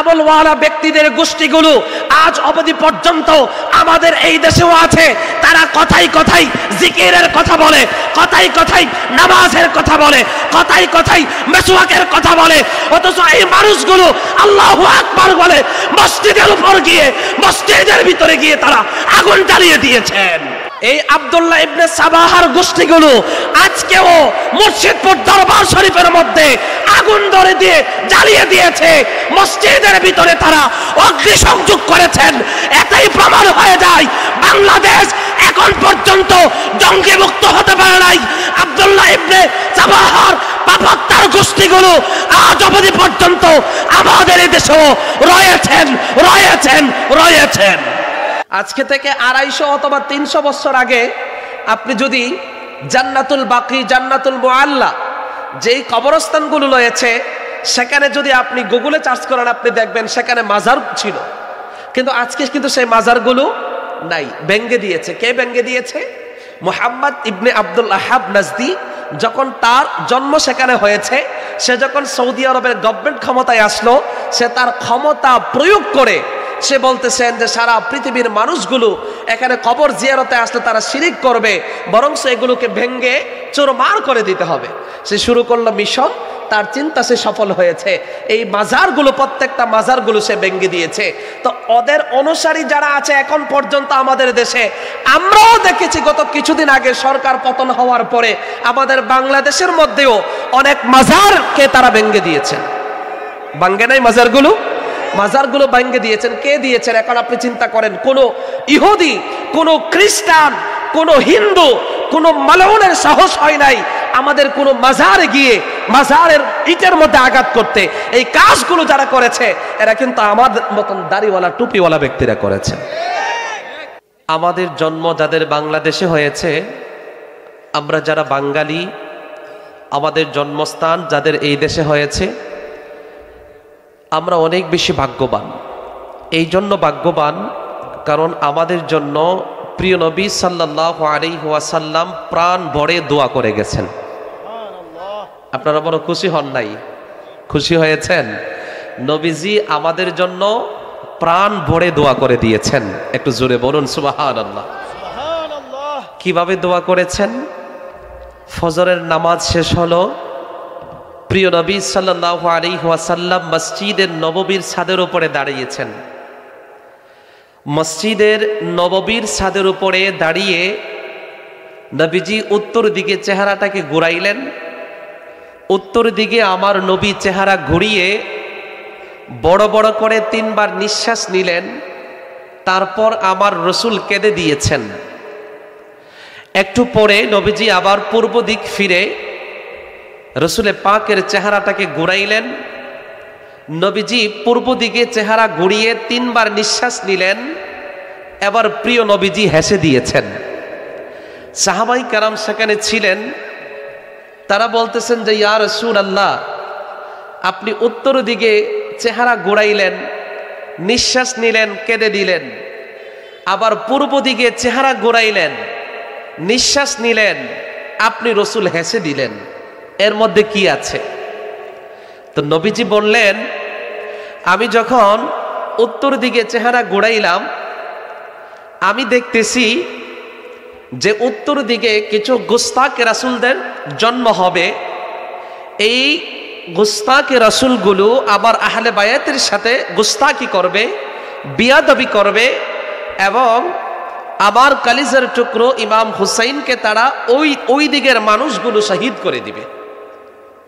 আমলওয়ালা ব্যক্তিদের গোষ্ঠীগুলো আজ অবধি পর্যন্ত আমাদের এই দেশেও আছে। তারা কথাই কথাই জিকিরের কথা বলে, কথাই কথাই নামাজের কথা বলে, কথাই কথাই মেসওয়াকের কথা বলে, অথচ এই মানুষগুলো আল্লাহু আকবার বলে মসজিদের উপর গিয়ে, মসজিদের ভিতরে গিয়ে তারা আগুন জ্বালিয়ে দিয়েছেন। এই আব্দুল্লাহ ইবনে সাবাহার গোষ্ঠীগুলো আজকেও মুর্শিদপুর দরবার শরীফের মধ্যে আগুন ধরে দিয়ে জ্বালিয়ে দিয়েছে, মসজিদের ভিতরে তারা অগ্নিসংযোগ করেছেন। এটাই প্রমাণ হয়ে যায় বাংলাদেশ এখন পর্যন্ত জঙ্গি মুক্ত হতে পারে নাই। আব্দুল্লাহ ইবনে সাবাহার পাপাত্তার গোষ্ঠীগুলো আজ অবধি পর্যন্ত আমাদের এই দেশেও রয়েছেন রয়েছেন রয়েছেন। আজকে থেকে 250 অথবা 300 বছর আগে আপনি যদি জান্নাতুল বাকি, জান্নাতুল মুআল্লা যেই কবরস্থানগুলো রয়েছে সেখানে যদি আপনি গুগলে সার্চ করেন আপনি দেখবেন সেখানে মাজার ছিল, কিন্তু আজকে কিন্তু সেই মাজারগুলো নাই, ভেঙে দিয়েছে। কে ভেঙে দিয়েছে? মুহাম্মদ ইবনে আব্দুল ওয়াহাব নাজদি যখন তার জন্ম সেখানে হয়েছে, সে যখন সৌদি আরবের গভর্নমেন্ট ক্ষমতায় আসলো, সে তার ক্ষমতা প্রয়োগ করে সে বলতেছেন যে সারা পৃথিবীর মানুষগুলো এখানে কবর জিয়ারতে আসলে তারা শিরিক করবে, বরং এগুলোকে ভেঙে চুরমার করে দিতে হবে। সে শুরু করলো মিশন, তার চিন্তা সে সফল হয়েছে। এই মাজারগুলো, প্রত্যেকটা মাজারগুলো সে ভেঙে দিয়েছে। তো ওদের অনুসারী যারা আছে এখন পর্যন্ত আমাদের দেশে, আমরাও দেখেছি গত কিছুদিন আগে সরকার পতন হওয়ার পরে আমাদের বাংলাদেশের মধ্যেও অনেক মাজারকে তারা ভেঙে দিয়েছেন। ভাঙে নাই মাজারগুলো? মাজারগুলো ভেঙে দিয়েছেন। কে দিয়েছেন? এখন আপনি চিন্তা করেন, কোন ইহুদি, কোন খ্রিস্টান, কোন হিন্দু, কোন মালাউনের সাহস হয় নাই আমাদের কোন মাজারে গিয়ে মাজারের ইটের মধ্যে আঘাত করতে। এই কাজগুলো যারা করেছে এরা কিন্তু আমাদের মতন দাড়িওয়ালা টুপিওয়ালা ব্যক্তিরা করেছে। আমাদের জন্ম যাদের বাংলাদেশে হয়েছে, আমরা যারা বাঙালি, আমাদের জন্মস্থান যাদের এই দেশে হয়েছে, আমরা অনেক বেশি ভাগ্যবান। এই জন্য ভাগ্যবান কারণ আমাদের জন্য প্রিয় নবী সাল্লাল্লাহু আলাইহি ওয়াসাল্লাম প্রাণ ভরে দোয়া করে গেছেন। আপনারা বড় খুশি হন নাই? খুশি হয়েছেন? নবীজি আমাদের জন্য প্রাণ ভরে দোয়া করে দিয়েছেন। একটু জোরে বলুন সুবহানাল্লাহ। কিভাবে দোয়া করেছেন? ফজরের নামাজ শেষ হলো, প্রিয় নবী সাল্লাল্লাহু আলাইহি ওয়াসাল্লাম মসজিদের নববীর ছাদের উপরে দাঁড়িয়েছেন। মসজিদের নববীর ছাদের উপরে দাঁড়িয়ে নবীজি উত্তর দিকে চেহারাটাকে ঘুরাইলেন। উত্তর দিকে আমার নবী চেহারা ঘুরিয়ে বড় বড় করে 3 বার নিঃশ্বাস নিলেন। তারপর আমার রসুল কেঁদে দিয়েছেন। একটু পরে নবীজি আবার পূর্ব দিক ফিরে রসুলে পাকের চেহারাটাকে ঘুরাইলেন। নবীজি পূর্ব দিকে চেহারা ঘুরিয়ে 3 বার নিঃশ্বাস নিলেন। এবার প্রিয় নবীজি হেসে দিয়েছেন। সাহাবাই কেরাম সেখানে ছিলেন, তারা বলতেছেন যে ইয়া রাসূলুল্লাহ, আপনি উত্তর দিকে চেহারা ঘুরাইলেন, নিঃশ্বাস নিলেন, কেঁদে দিলেন, আবার পূর্ব দিকে চেহারা ঘুরাইলেন, নিঃশ্বাস নিলেন, আপনি রসুল হেসে দিলেন, এর মধ্যে কি আছে? তো নবীজি বললেন, আমি যখন উত্তর দিকে চেহারা ঘুরাইলাম আমি দেখতেছি যে উত্তর দিকে কিছু গুস্তাকে রাসূলদের জন্ম হবে। এই গুস্তাকে রাসূলগুলো আবার আহলে বায়াতের সাথে গুস্তাকি করবে, বিয়াদবি করবে এবং আমার কালিজার টুকরো ইমাম হুসাইনকে তারা ওই দিকের মানুষগুলো শহীদ করে দিবে।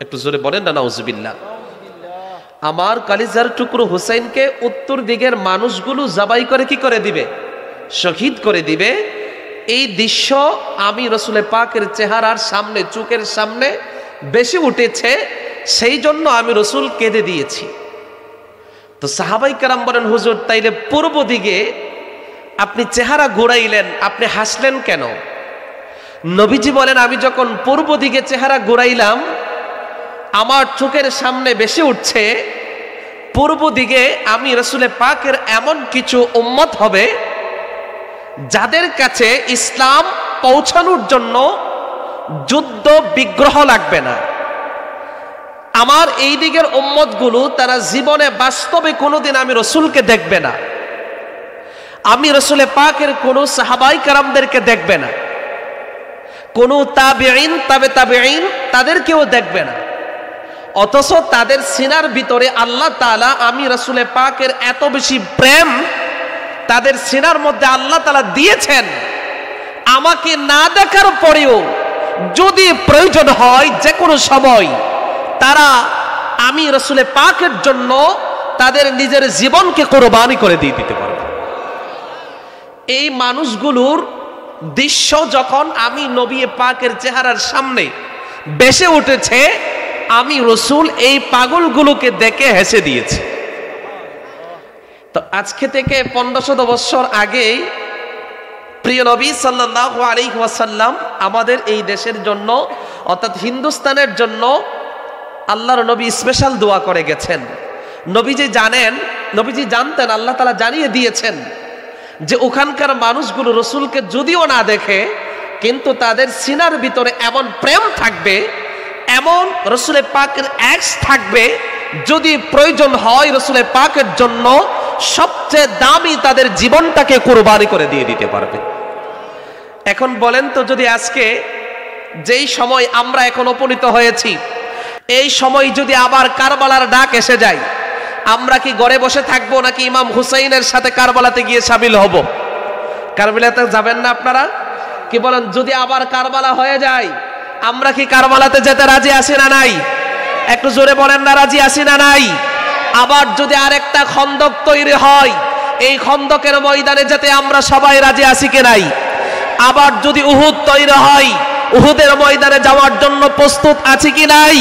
একটু জোরে বলেন না নাউজুবিল্লাহ। আমার কালিজার টুকরো হুসাইনকে উত্তর দিকের মানুষগুলো জবাই করে কি করে দিবে? শহীদ করে দিবে। এই দৃশ্য আমি রসুলের পাকের চেহারার সামনে, চোখের সামনে বেশি উঠেছে, সেই জন্য আমি রসুল কেঁদে দিয়েছি। তো সাহাবাই কেরাম বলেন, হুজুর তাইলে পূর্ব দিকে আপনি চেহারা ঘুরাইলেন, আপনি হাসলেন কেন? নবীজি বলেন, আমি যখন পূর্ব দিকে চেহারা ঘুরাইলাম আমার চোখের সামনে বেশি উঠছে, পূর্ব দিকে আমি রসুলের পাকের এমন কিছু উম্মত হবে যাদের কাছে ইসলাম পৌঁছানোর জন্য যুদ্ধ বিগ্রহ লাগবে না, আমার এই দিকের উম্মতগুলো তারা জীবনে বাস্তবে কোনোদিন আমি রসুলকে দেখবে না, আমি রসুলে পাকের কোন সাহাবাই কারামদেরকে দেখবে না, কোন তাবেঈন তাবে তাবেঈন তাদেরকেও দেখবে না। অথচ তাদের সিনার ভিতরে আল্লাহ তাআলা আমি রসুলে পাকের এত বেশি প্রেম তাদের সিনার মধ্যে আল্লাহ তাআলা দিয়েছেন, আমাকে না দেখার পরেও যদি প্রয়োজন হয় যে কোনো সময় তারা আমি রসুলে পাকের জন্য তাদের নিজের জীবনকে কোরবানি করে দিয়ে দিতে পারবে। এই মানুষগুলোর দৃশ্য যখন আমি নবী পাকের চেহারার সামনে বেসে উঠেছে, আমি রসুল এই পাগলগুলোকে দেখে হেসে দিয়েছি। তো আজকে থেকে 1500 বছর আগেই প্রিয় নবী সাল্লাল্লাহু আলাইহি ওয়াসাল্লাম আমাদের এই দেশের জন্য অর্থাৎ হিন্দুস্তানের জন্য আল্লাহর নবী স্পেশাল দোয়া করে গেছেন। নবীজি জানতেন, আল্লাহ তাআলা জানিয়ে দিয়েছেন যে ওখানকার মানুষগুলো রসুলকে যদিও না দেখে কিন্তু তাদের সিনার ভিতরে এমন প্রেম থাকবে, এমন রসুলের পাকের এক্স থাকবে, যদি প্রয়োজন হয় রসুলের পাকের জন্য সবচেয়ে দামি তাদের জীবনটাকে কুরবানি করে দিয়ে দিতে পারবে। এখন বলেন তো, যদি আজকে যেই সময় আমরা এখন উপনীত হয়েছি এই সময় যদি আবার কারবালার ডাক এসে যায়, আমরা কি ঘরে বসে থাকবো নাকি ইমাম হুসাইনের সাথে কারবালাতে গিয়ে শামিল হব? কারবালাতে যাবেন না আপনারা? কি বলেন, যদি আবার কারবালা হয়ে যায় আমরা কি কারবালাতে যেতে রাজি আছি না নাই? একটু জোরে বলেন না, রাজি আছি না নাই? আবার যদি আরেকটা খন্দক তৈরি হয়, এই খন্দকের ময়দানে যেতে আমরা সবাই রাজি আছি কি নাই? আবার যদি উহুদ তৈরি হয়, উহুদের ময়দানে যাওয়ার জন্য প্রস্তুত আছি কি নাই?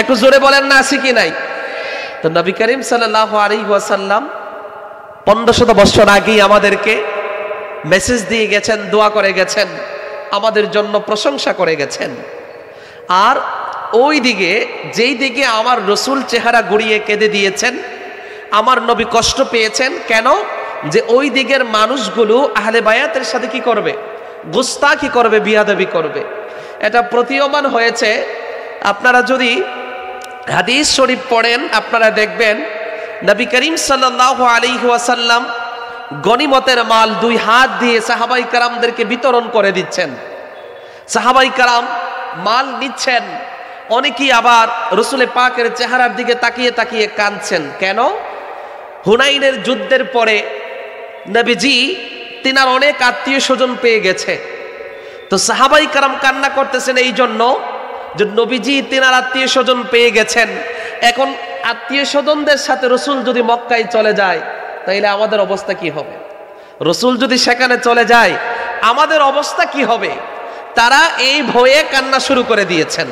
একটু জোরে বলেন না, আছি কি নাই? তো নবী করিম সাল্লাল্লাহু আলাইহি ওয়াসাল্লাম 1500 বছর আগেই আমাদেরকে মেসেজ দিয়ে গেছেন, দোয়া করে গেছেন, আমাদের জন্য প্রশংসা করে গেছেন। আর ওই দিকে যেই দিকে আমার রসুল চেহারা গুড়িয়ে কেঁদে দিয়েছেন, আমার নবী কষ্ট পেয়েছেন। কেন? যে ওই দিকের মানুষগুলো আহলে বায়াতের সাথে কি করবে? গুস্তাখি করবে, বিয়াদবি করবে। এটা প্রতীয়মান হয়েছে। আপনারা যদি হাদিস শরীফ পড়েন আপনারা দেখবেন নবী করিম সাল্লাল্লাহু আলাইহি ওয়াসাল্লাম গনিমতের মাল 2 হাত দিয়ে সাহাবাই কারামদেরকে বিতরণ করে দিচ্ছেন। সাহাবাই কারাম মাল নিচ্ছেন, অনেকেই আবার রসুলের পাকের চেহারার দিকে তাকিয়ে তাকিয়ে কাঁদছেন। কেন? হুনাইনের যুদ্ধের পরে নবীজি তিনার অনেক আত্মীয় স্বজন পেয়ে গেছে। তো সাহাবাই কারাম কান্না করতেছেন এই জন্য যে নবীজি তিনার আত্মীয় স্বজন পেয়ে গেছেন। এখন আত্মীয় স্বজনদের সাথে রসুল যদি মক্কায় চলে যায় তাইলে আমাদের অবস্থা কি হবে? রসুল যদি সেখানে চলে যায় আমাদের অবস্থা কি হবে? তারা এই ভয়ে কান্না শুরু করে দিয়েছেন।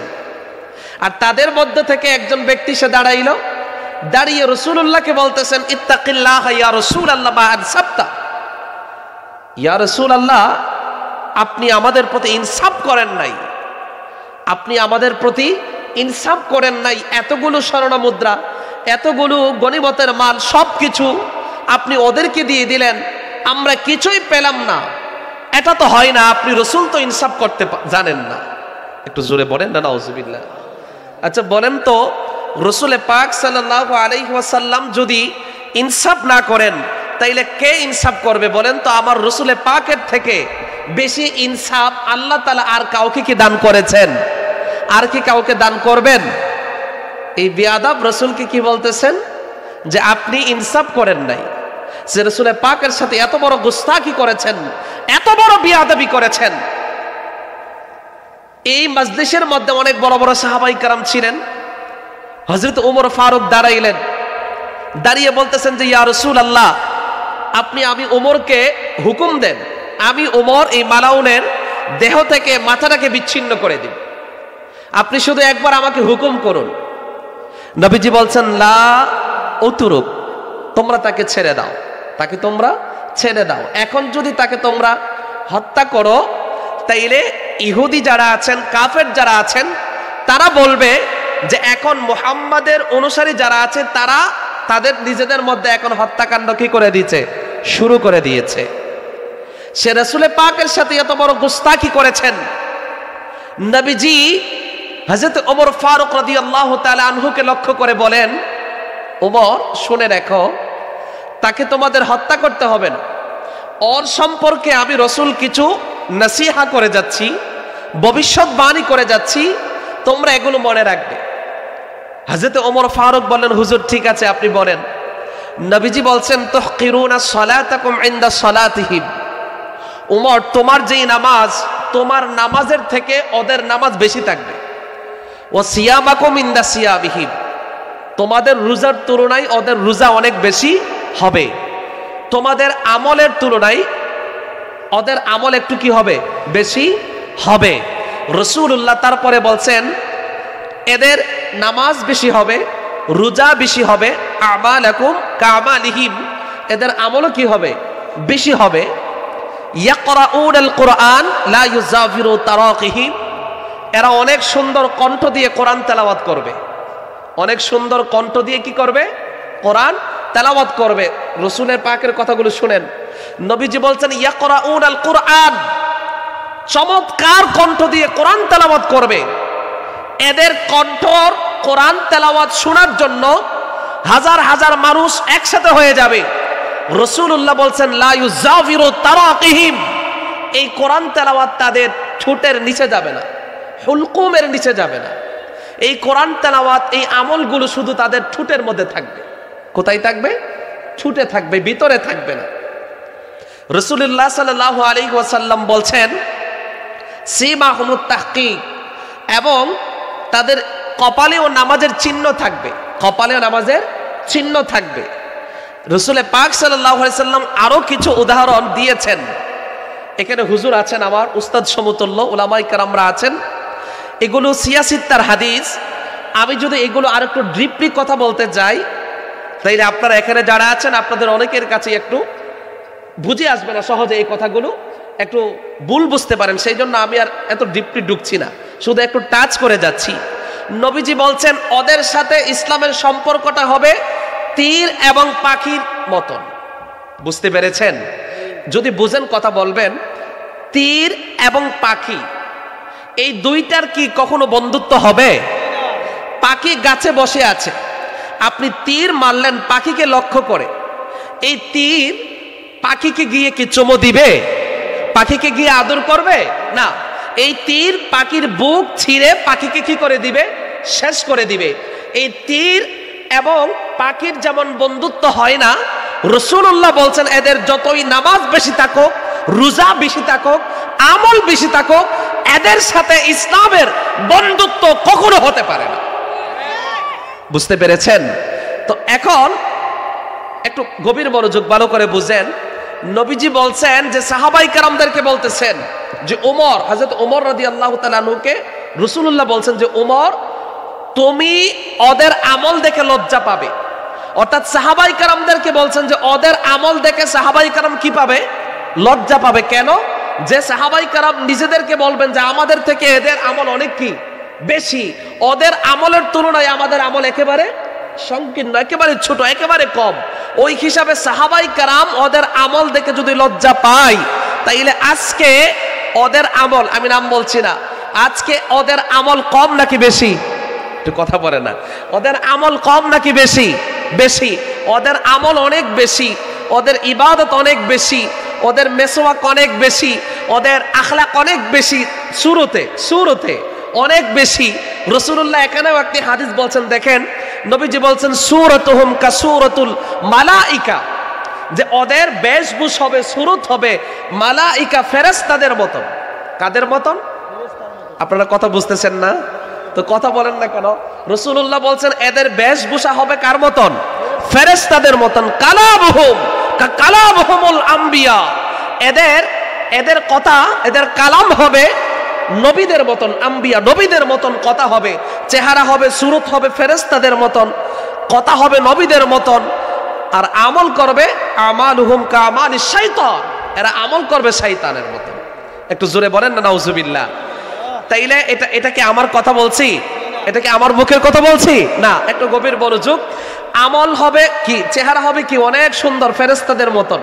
আর তাদের মধ্যে থেকে একজন ব্যক্তি সে দাঁড়াইলো, দাঁড়িয়ে রসুল্লাহকে বলতেছেন, ইত্তাকিল্লাহ ইয়া রাসূলুল্লাহ মা আনসাবতা। ইয়া রাসূলুল্লাহ, আপনি আমাদের প্রতি ইনসাফ করেন নাই, আপনি আমাদের প্রতি ইনসাফ করেন নাই। এতগুলো স্বর্ণ মুদ্রা, এতগুলো গনিমতের মাল, সবকিছু আপনি ওদেরকে দিয়ে দিলেন, আমরা কিছুই পেলাম না। এটা তো হয় না, আপনি রসুল তো ইনসাফ করতে জানেন না। একটু জোরে বলেন না, নাউজুবিল্লাহ। আচ্ছা বলেন তো, রসুল পাক সাল্লাল্লাহু আলাইহি ওয়াসাল্লাম যদি ইনসাফ না করেন তাইলে কে ইনসাফ করবে? বলেন তো, আমার রসুল পাকের থেকে বেশি ইনসাফ আল্লাহ তাআলা আর কাউকে কি দান করেছেন? আর কি কাউকে দান করবেন? এই বেয়াদব রসুলকে কি বলতেছেন? যে আপনি ইনসাফ করেন নাই। যে রসুল পাকের সাথে এত বড় গুস্তাখি করেছেন, এত বড় বেয়াদবি করেছেন। এই মজলিসের মধ্যে অনেক বড় বড় সাহাবাই কেরাম ছিলেন। হযরত ওমর ফারুক দাঁড়াইলেন, দাঁড়িয়ে বলতেছেন যে ইয়া রাসূলুল্লাহ, আমি ওমরকে হুকুম দেন, আমি ওমর এই মালাউনের দেহ থেকে মাথাটাকে বিচ্ছিন্ন করে দিব, আপনি শুধু একবার আমাকে হুকুম করুন। নবীজি বলছেন, লা উতরুক, তোমরা তাকে ছেড়ে দাও, তাকে তোমরা ছেড়ে দাও। এখন যদি তাকে তোমরা হত্যা করো তাইলে ইহুদি যারা আছেন, কাফের যারা আছেন, তারা বলবে যে এখন মুহাম্মাদের অনুসারী যারা আছে তারা তাদের নিজেদের মধ্যে এখন হত্যাকাণ্ড কি করে দিয়েছে? শুরু করে দিয়েছে। সে রাসূল পাকের সাথে এত বড় গুস্তাখি করেছেন। নবীজি হযরত ওমর ফারুক রাদিয়াল্লাহু তাআলা আনহুকে লক্ষ্য করে বলেন, ওমর শুনে রাখো, তাকে তোমাদের হত্যা করতে হবে না, ওর সম্পর্কে আমি রাসূল কিছু নসিহা করে যাচ্ছি, ভবিষ্যৎবাণী করে যাচ্ছি, তোমরা এগুলো মনে রাখবে। হযরত ওমর ফারুক বললেন, হুজুর ঠিক আছে আপনি বলেন। নবীজি বলছেন, তুহকিরুনা সালাতাকুম ইনদা সালাতিহিম, ওমর তোমার যেই নামাজ, তোমার নামাজের থেকে ওদের নামাজ বেশি থাকবে। ও সিয়ামাকুম ইনদা সিয়াবিহিম, তোমাদের রোজার তুলনায় ওদের রোজা অনেক বেশি হবে। তোমাদের আমলের তুলনায় ওদের আমল একটু কি হবে, বেশি হবে। রাসূলুল্লাহ তারপরে বলছেন, এদের নামাজ বেশি হবে, রোজা বেশি হবে, আমালাকুম কামালিহিম, এদের আমলও কি হবে, বেশি হবে। ইয়াকরাউনাল কুরআন লা ইউজাফিরু তারাকিহিম, এরা অনেক সুন্দর কণ্ঠ দিয়ে কোরআন তেলাওয়াত করবে, অনেক সুন্দর কণ্ঠ দিয়ে কি করবে, কোরআন তেলাওয়াত করবে। রাসূলের পাকের কথাগুলো শুনেন, নবীজি বলছেন ইয়াকরাউনাল কুরআন, চমৎকার কণ্ঠ দিয়ে কোরআন তেলাওয়াত করবে। এদের কণ্ঠর কোরআন তেলাওয়াত শোনার জন্য হাজার হাজার মানুষ একসাথে হয়ে যাবে। রাসূলুল্লাহ বলছেন লা ইউজাফিরু তারাকিহিম, এই কোরআন তেলাওয়াত তাদের ঠোঁটের নিচে যাবে না, হুলকুমের নিচে যাবে না। এই কোরআন তেলাওয়াত, এই আমলগুলো শুধু তাদের ঠোঁটের মধ্যে থাকবে। কোথায় থাকবে? ঠোঁটে থাকবে, ভিতরে থাকবে না। রাসূলুল্লাহ সাল্লাল্লাহু আলাইহি ওয়াসাল্লাম বলছেন সীমাহুমুত তাহকিক, এবং তাদের কপালেও নামাজের চিহ্ন থাকবে, কপালেও নামাজের চিহ্ন থাকবে। রাসূলে পাক সাল্লাল্লাহু আলাইহি ওয়াসাল্লাম আরো কিছু উদাহরণ দিয়েছেন। এখানে হুজুর আছেন, আমার উস্তাদ সমতুল্য উলামায়ে কেরামরা আছেন, এগুলো সিয়াসিত্তার হাদিস। আমি যদি এগুলো আর একটু ডিপলি কথা বলতে যাই, তাইলে আপনারা এখানে যারা আছেন আপনাদের অনেকের কাছে একটু বুঝে আসবে না সহজে, এই কথাগুলো একটু ভুল বুঝতে পারেন, সেই জন্য আমি আর এত ডিপলি ঢুকছি না, শুধু একটু টাচ করে যাচ্ছি। নবীজি বলছেন ওদের সাথে ইসলামের সম্পর্কটা হবে তীর এবং পাখির মতন। বুঝতে পেরেছেন? যদি বুঝেন কথা বলবেন। তীর এবং পাখি, এই দুইটার কি কখনো বন্ধুত্ব হবে? পাখি গাছে বসে আছে, আপনি তীর মারলেন পাখিকে লক্ষ্য করে, এই তীর পাখিকে গিয়ে কি চুমো দিবে? পাখিকে গিয়ে আদর করবে না। এই তীর পাখির বুক ছিঁড়ে পাখিকে কি করে দিবে? শেষ করে দিবে। এই তীর এবং পাখির যেমন বন্ধুত্ব হয় না, রাসূলুল্লাহ বলছেন এদের যতই নামাজ বেশি থাকুক, রোজা বেশি থাকুক, আমল বেশি থাকুক, এদের সাথে ইসলামের বন্ধুত্ব কখনো হতে পারে না। বুঝতে পেরেছেন? তো এখন একটু গভীর মনোযোগ ভালো করে বুঝেন। নবীজি বলছেন যে সাহাবাই কেরামদেরকে বলতেছেন যে ওমর, হযরত ওমর রাদিয়াল্লাহু তাআলা আনহুকে রাসূলুল্লাহ বলছেন যে ওমর, তুমি ওদের আমল দেখে লজ্জা পাবে। অর্থাৎ সাহাবাই কেরামদেরকে বলছেন যে ওদের আমল দেখে সাহাবাই কেরাম কি পাবে? লজ্জা পাবে। কেন? যে সাহাবাই কেরাম নিজেদেরকে বলবেন যে আমাদের থেকে এদের আমল অনেক কি বেশি, ওদের আমলের তুলনায় আমাদের আমল একেবারে সংকীর্ণ, একেবারে ছোট, একেবারে কম। ওই হিসাবে সাহাবাই কেরাম ওদের আমল দেখে যদি লজ্জা পায়, তাইলে আজকে ওদের আমল, আমি নাম বলছি না, আজকে ওদের আমল কম নাকি বেশি? একটু কথা বলে না, ওদের আমল কম নাকি বেশি? বেশি। ওদের আমল অনেক বেশি, ওদের ইবাদত অনেক বেশি, ওদের মেসওয়াক অনেক বেশি, ওদের আখলাক অনেক বেশি, সুরতে অনেক বেশি। রাসূলুল্লাহ এখানেও একটি হাদিস বলছেন, দেখেন নবীজি বলছেন সূরাতুহুম কাসূরাতুল মালাইকা, যে ওদের বেশভূষ হবে, সুরত হবে মালাইকা, ফেরেশতাদের মতন। কাদের মতন? আপনারা কথা বুঝতেছেন না তো কথা বলেন না কেন? রাসূলুল্লাহ বলছেন এদের বেশভূষা হবে কার মতন? ফেরেশতাদের মতন। কালামুহুম কালামুহুমুল আম্বিয়া, এদের কথা, এদের কালাম হবে নবীদের মতন, আম্বিয়া নবীদের মতন কথা হবে, চেহারা হবে, সুরত হবে ফেরেশতাদের মতন, কথা হবে নবীদের মতন। আর আমল করবে আমালুহুম কামালিশ শাইতান, এরা আমল করবে শয়তানের মতন। একটু জোরে বলেন না নাউজুবিল্লাহ। তাইলে এটা কি আমার কথা বলছি? এটা কি আমার মুখের কথা বলছি? না, একটু গভীর মনোযোগ। আমল হবে কি, চেহারা হবে কি অনেক সুন্দর ফেরেশতাদের মতন,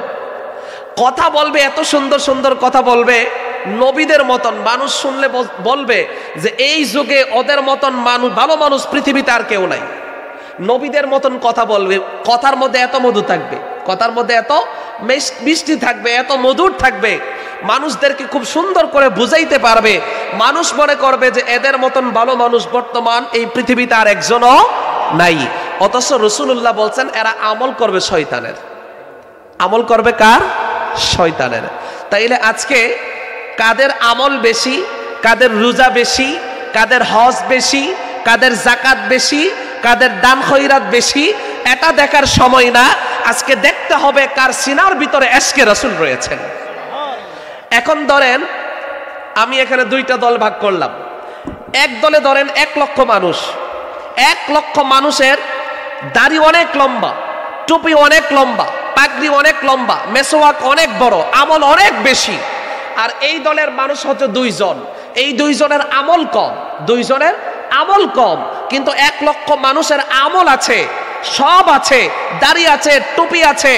কথা বলবে এত সুন্দর সুন্দর কথা বলবে, নবীদের মতন মানুষ শুনলে বলবে যে এই যুগে ওদের মতন মানুষ, ভালো মানুষ পৃথিবীতে আর কেউ নাই। নবীদের মতন কথা বলবে, কথার মধ্যে এত মধু থাকবে, কথার মধ্যে এত মিষ্টি থাকবে, এত মধুর থাকবে, মানুষদেরকে খুব সুন্দর করে বুঝাইতে পারবে। মানুষ মনে করবে যে এদের মতন ভালো মানুষ বর্তমান এই পৃথিবীতে আর একজনও নাই। অথচ রাসূলুল্লাহ বলছেন এরা আমল করবে শয়তানের। আমল করবে কার? শয়তানের। তাইলে আজকে কাদের আমল বেশি, কাদের রোজা বেশি, কাদের হজ বেশি, কাদের যাকাত বেশি, কাদের দান খয়রাত বেশি, এটা দেখার সময় না। আজকে দেখতে হবে কার সিনার ভিতরে এশকে রাসূল রয়েছেন। এখন ধরেন আমি এখানে দুইটা দল ভাগ করলাম। এক দলে ধরেন 1 লক্ষ মানুষ, 1 লক্ষ মানুষের দাড়ি অনেক লম্বা, টুপি অনেক লম্বা, পাগড়ি অনেক লম্বা, মেসওয়াক অনেক বড়, আমল অনেক বেশি। আর এই দলের মানুষ হচ্ছে 2 জন। এই 2 জনের আমল কম, 2 জনের আমল কম, কিন্তু 1 লক্ষ মানুষের আমল আছে, সব আছে, দাড়ি আছে, টুপি আছে,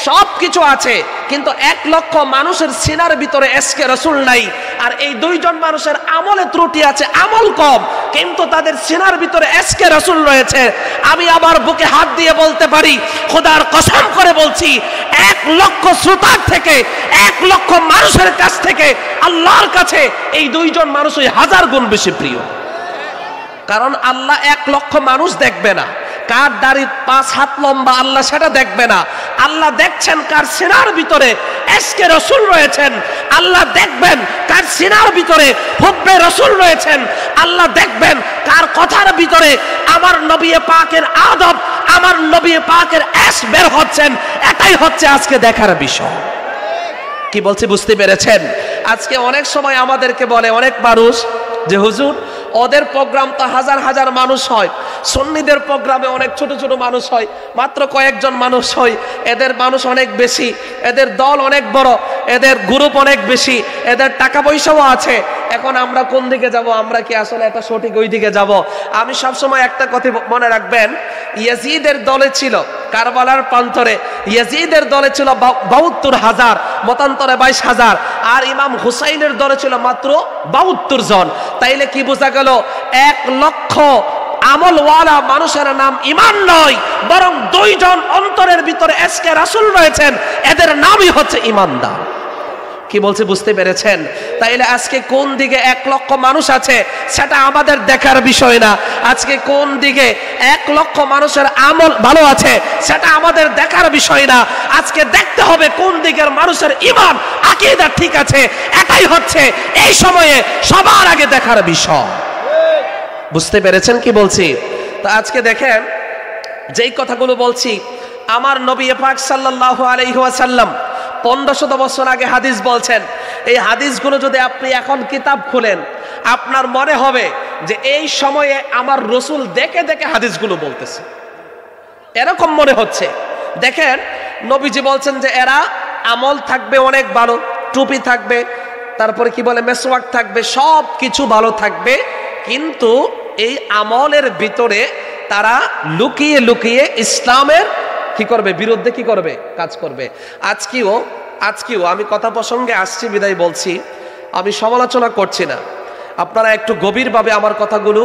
সব কিছু আছে, কিন্তু 1 লক্ষ মানুষের সিনার ভিতরে এশকে রাসূল নাই। আর এই 2 জন মানুষের আমলে ত্রুটি আছে, আমল কম, কিন্তু তাদের সিনার ভিতরে এশকে রাসূল রয়েছে। আমি আবার বুকে হাত দিয়ে বলতে পারি, খোদার কসম করে বলছি, 1 লক্ষ শ্রোতার থেকে, 1 লক্ষ মানুষের কাছ থেকে আল্লাহর কাছে এই 2 জন মানুষই 1000 গুণ বেশি প্রিয়। কারণ আল্লাহ 1 লক্ষ মানুষ দেখবে না কার দাড়ি 5 হাত লম্বা, আল্লাহ সেটা দেখবে না। আল্লাহ দেখছেন কার সিনার ভিতরে এশকে রাসূল রয়েছেন। আল্লাহ দেখবেন কার সিনার ভিতরে হুব্বে রাসূল রয়েছেন। আল্লাহ দেখবেন কার কথার ভিতরে আমার নবী পাকের আদব, আমার নবী পাকের এশ বের হচ্ছেন। এটাই হচ্ছে আজকে দেখার বিষয়। কি বলছি বুঝতে পেরেছেন? আজকে অনেক সময় আমাদেরকে বলে অনেক মানুষ যে হুজুর ওদের প্রোগ্রাম তো হাজার হাজার মানুষ হয়, সুন্নিদের প্রোগ্রামে অনেক ছোট ছোট মানুষ হয়, মাত্র কয়েকজন মানুষ হয়, এদের মানুষ অনেক বেশি, এদের দল অনেক বড়, এদের গ্রুপ অনেক বেশি, এদের টাকা পয়সাও আছে। এখন আমরা কোন দিকে যাব? আমরা কি আসলে এটা সঠিক ওই দিকে যাব? আমি সবসময় একটা কথা মনে রাখবেন, ইয়াজিদের দলে ছিল কারবালার প্রান্তরে, ইয়াজিদের দলে ছিল ৭২,০০০, মতান্তরে ২২,০০০, আর ইমাম হুসাইনের দলে ছিল মাত্র ৭২ জন। তাইলে কি বোঝা গেল? 1 লক্ষ আমলওয়ালা মানুষের নাম ইমান নয়, বরং 2 জন অন্তরের ভিতরে এশকে রাসূল রয়েছেন, এদের নামই হচ্ছে ইমানদার। কি বলছে বুঝতে পেরেছেন? তাইলে আজকে কোন দিকে 1 লক্ষ মানুষ আছে সেটা আমাদের দেখার বিষয় না। আজকে কোন দিকে 1 লক্ষ মানুষের আমল ভালো আছে সেটা আমাদের দেখার বিষয় না। আজকে দেখতে হবে কোন দিকের মানুষের ঈমান আকীদা ঠিক আছে। এটাই হচ্ছে এই সময়ে সবার আগে দেখার বিষয়। বুঝতে পেরেছেন কি বলছি? তো আজকে দেখেন যেই কথাগুলো বলছি, আমার নবী পাক সাল্লাল্লাহু আলাইহি ওয়াসাল্লাম 1500 বছর আগে হাদিস বলছেন। এই হাদিসগুলো যদি আপনি এখন কিতাব খুলেন, আপনার মনে হবে যে এই সময়ে আমার রাসূল দেখে দেখে হাদিসগুলো বলতেছে, এরকম মনে হচ্ছে। দেখেন নবীজি বলছেন যে এরা আমল থাকবে অনেক ভালো, টুপি থাকবে, তারপরে কি বলে মেসওয়াক থাকবে, সব কিছু ভালো থাকবে, কিন্তু এই আমলের ভিতরে তারা লুকিয়ে লুকিয়ে ইসলামের কি করবে? বিরুদ্ধে কি করবে? কাজ করবে। আজকেও আমি কথা প্রসঙ্গে আসছি বিদায় বলছি, আমি সমালোচনা করছি না, আপনারা একটু গভীরভাবে আমার কথাগুলো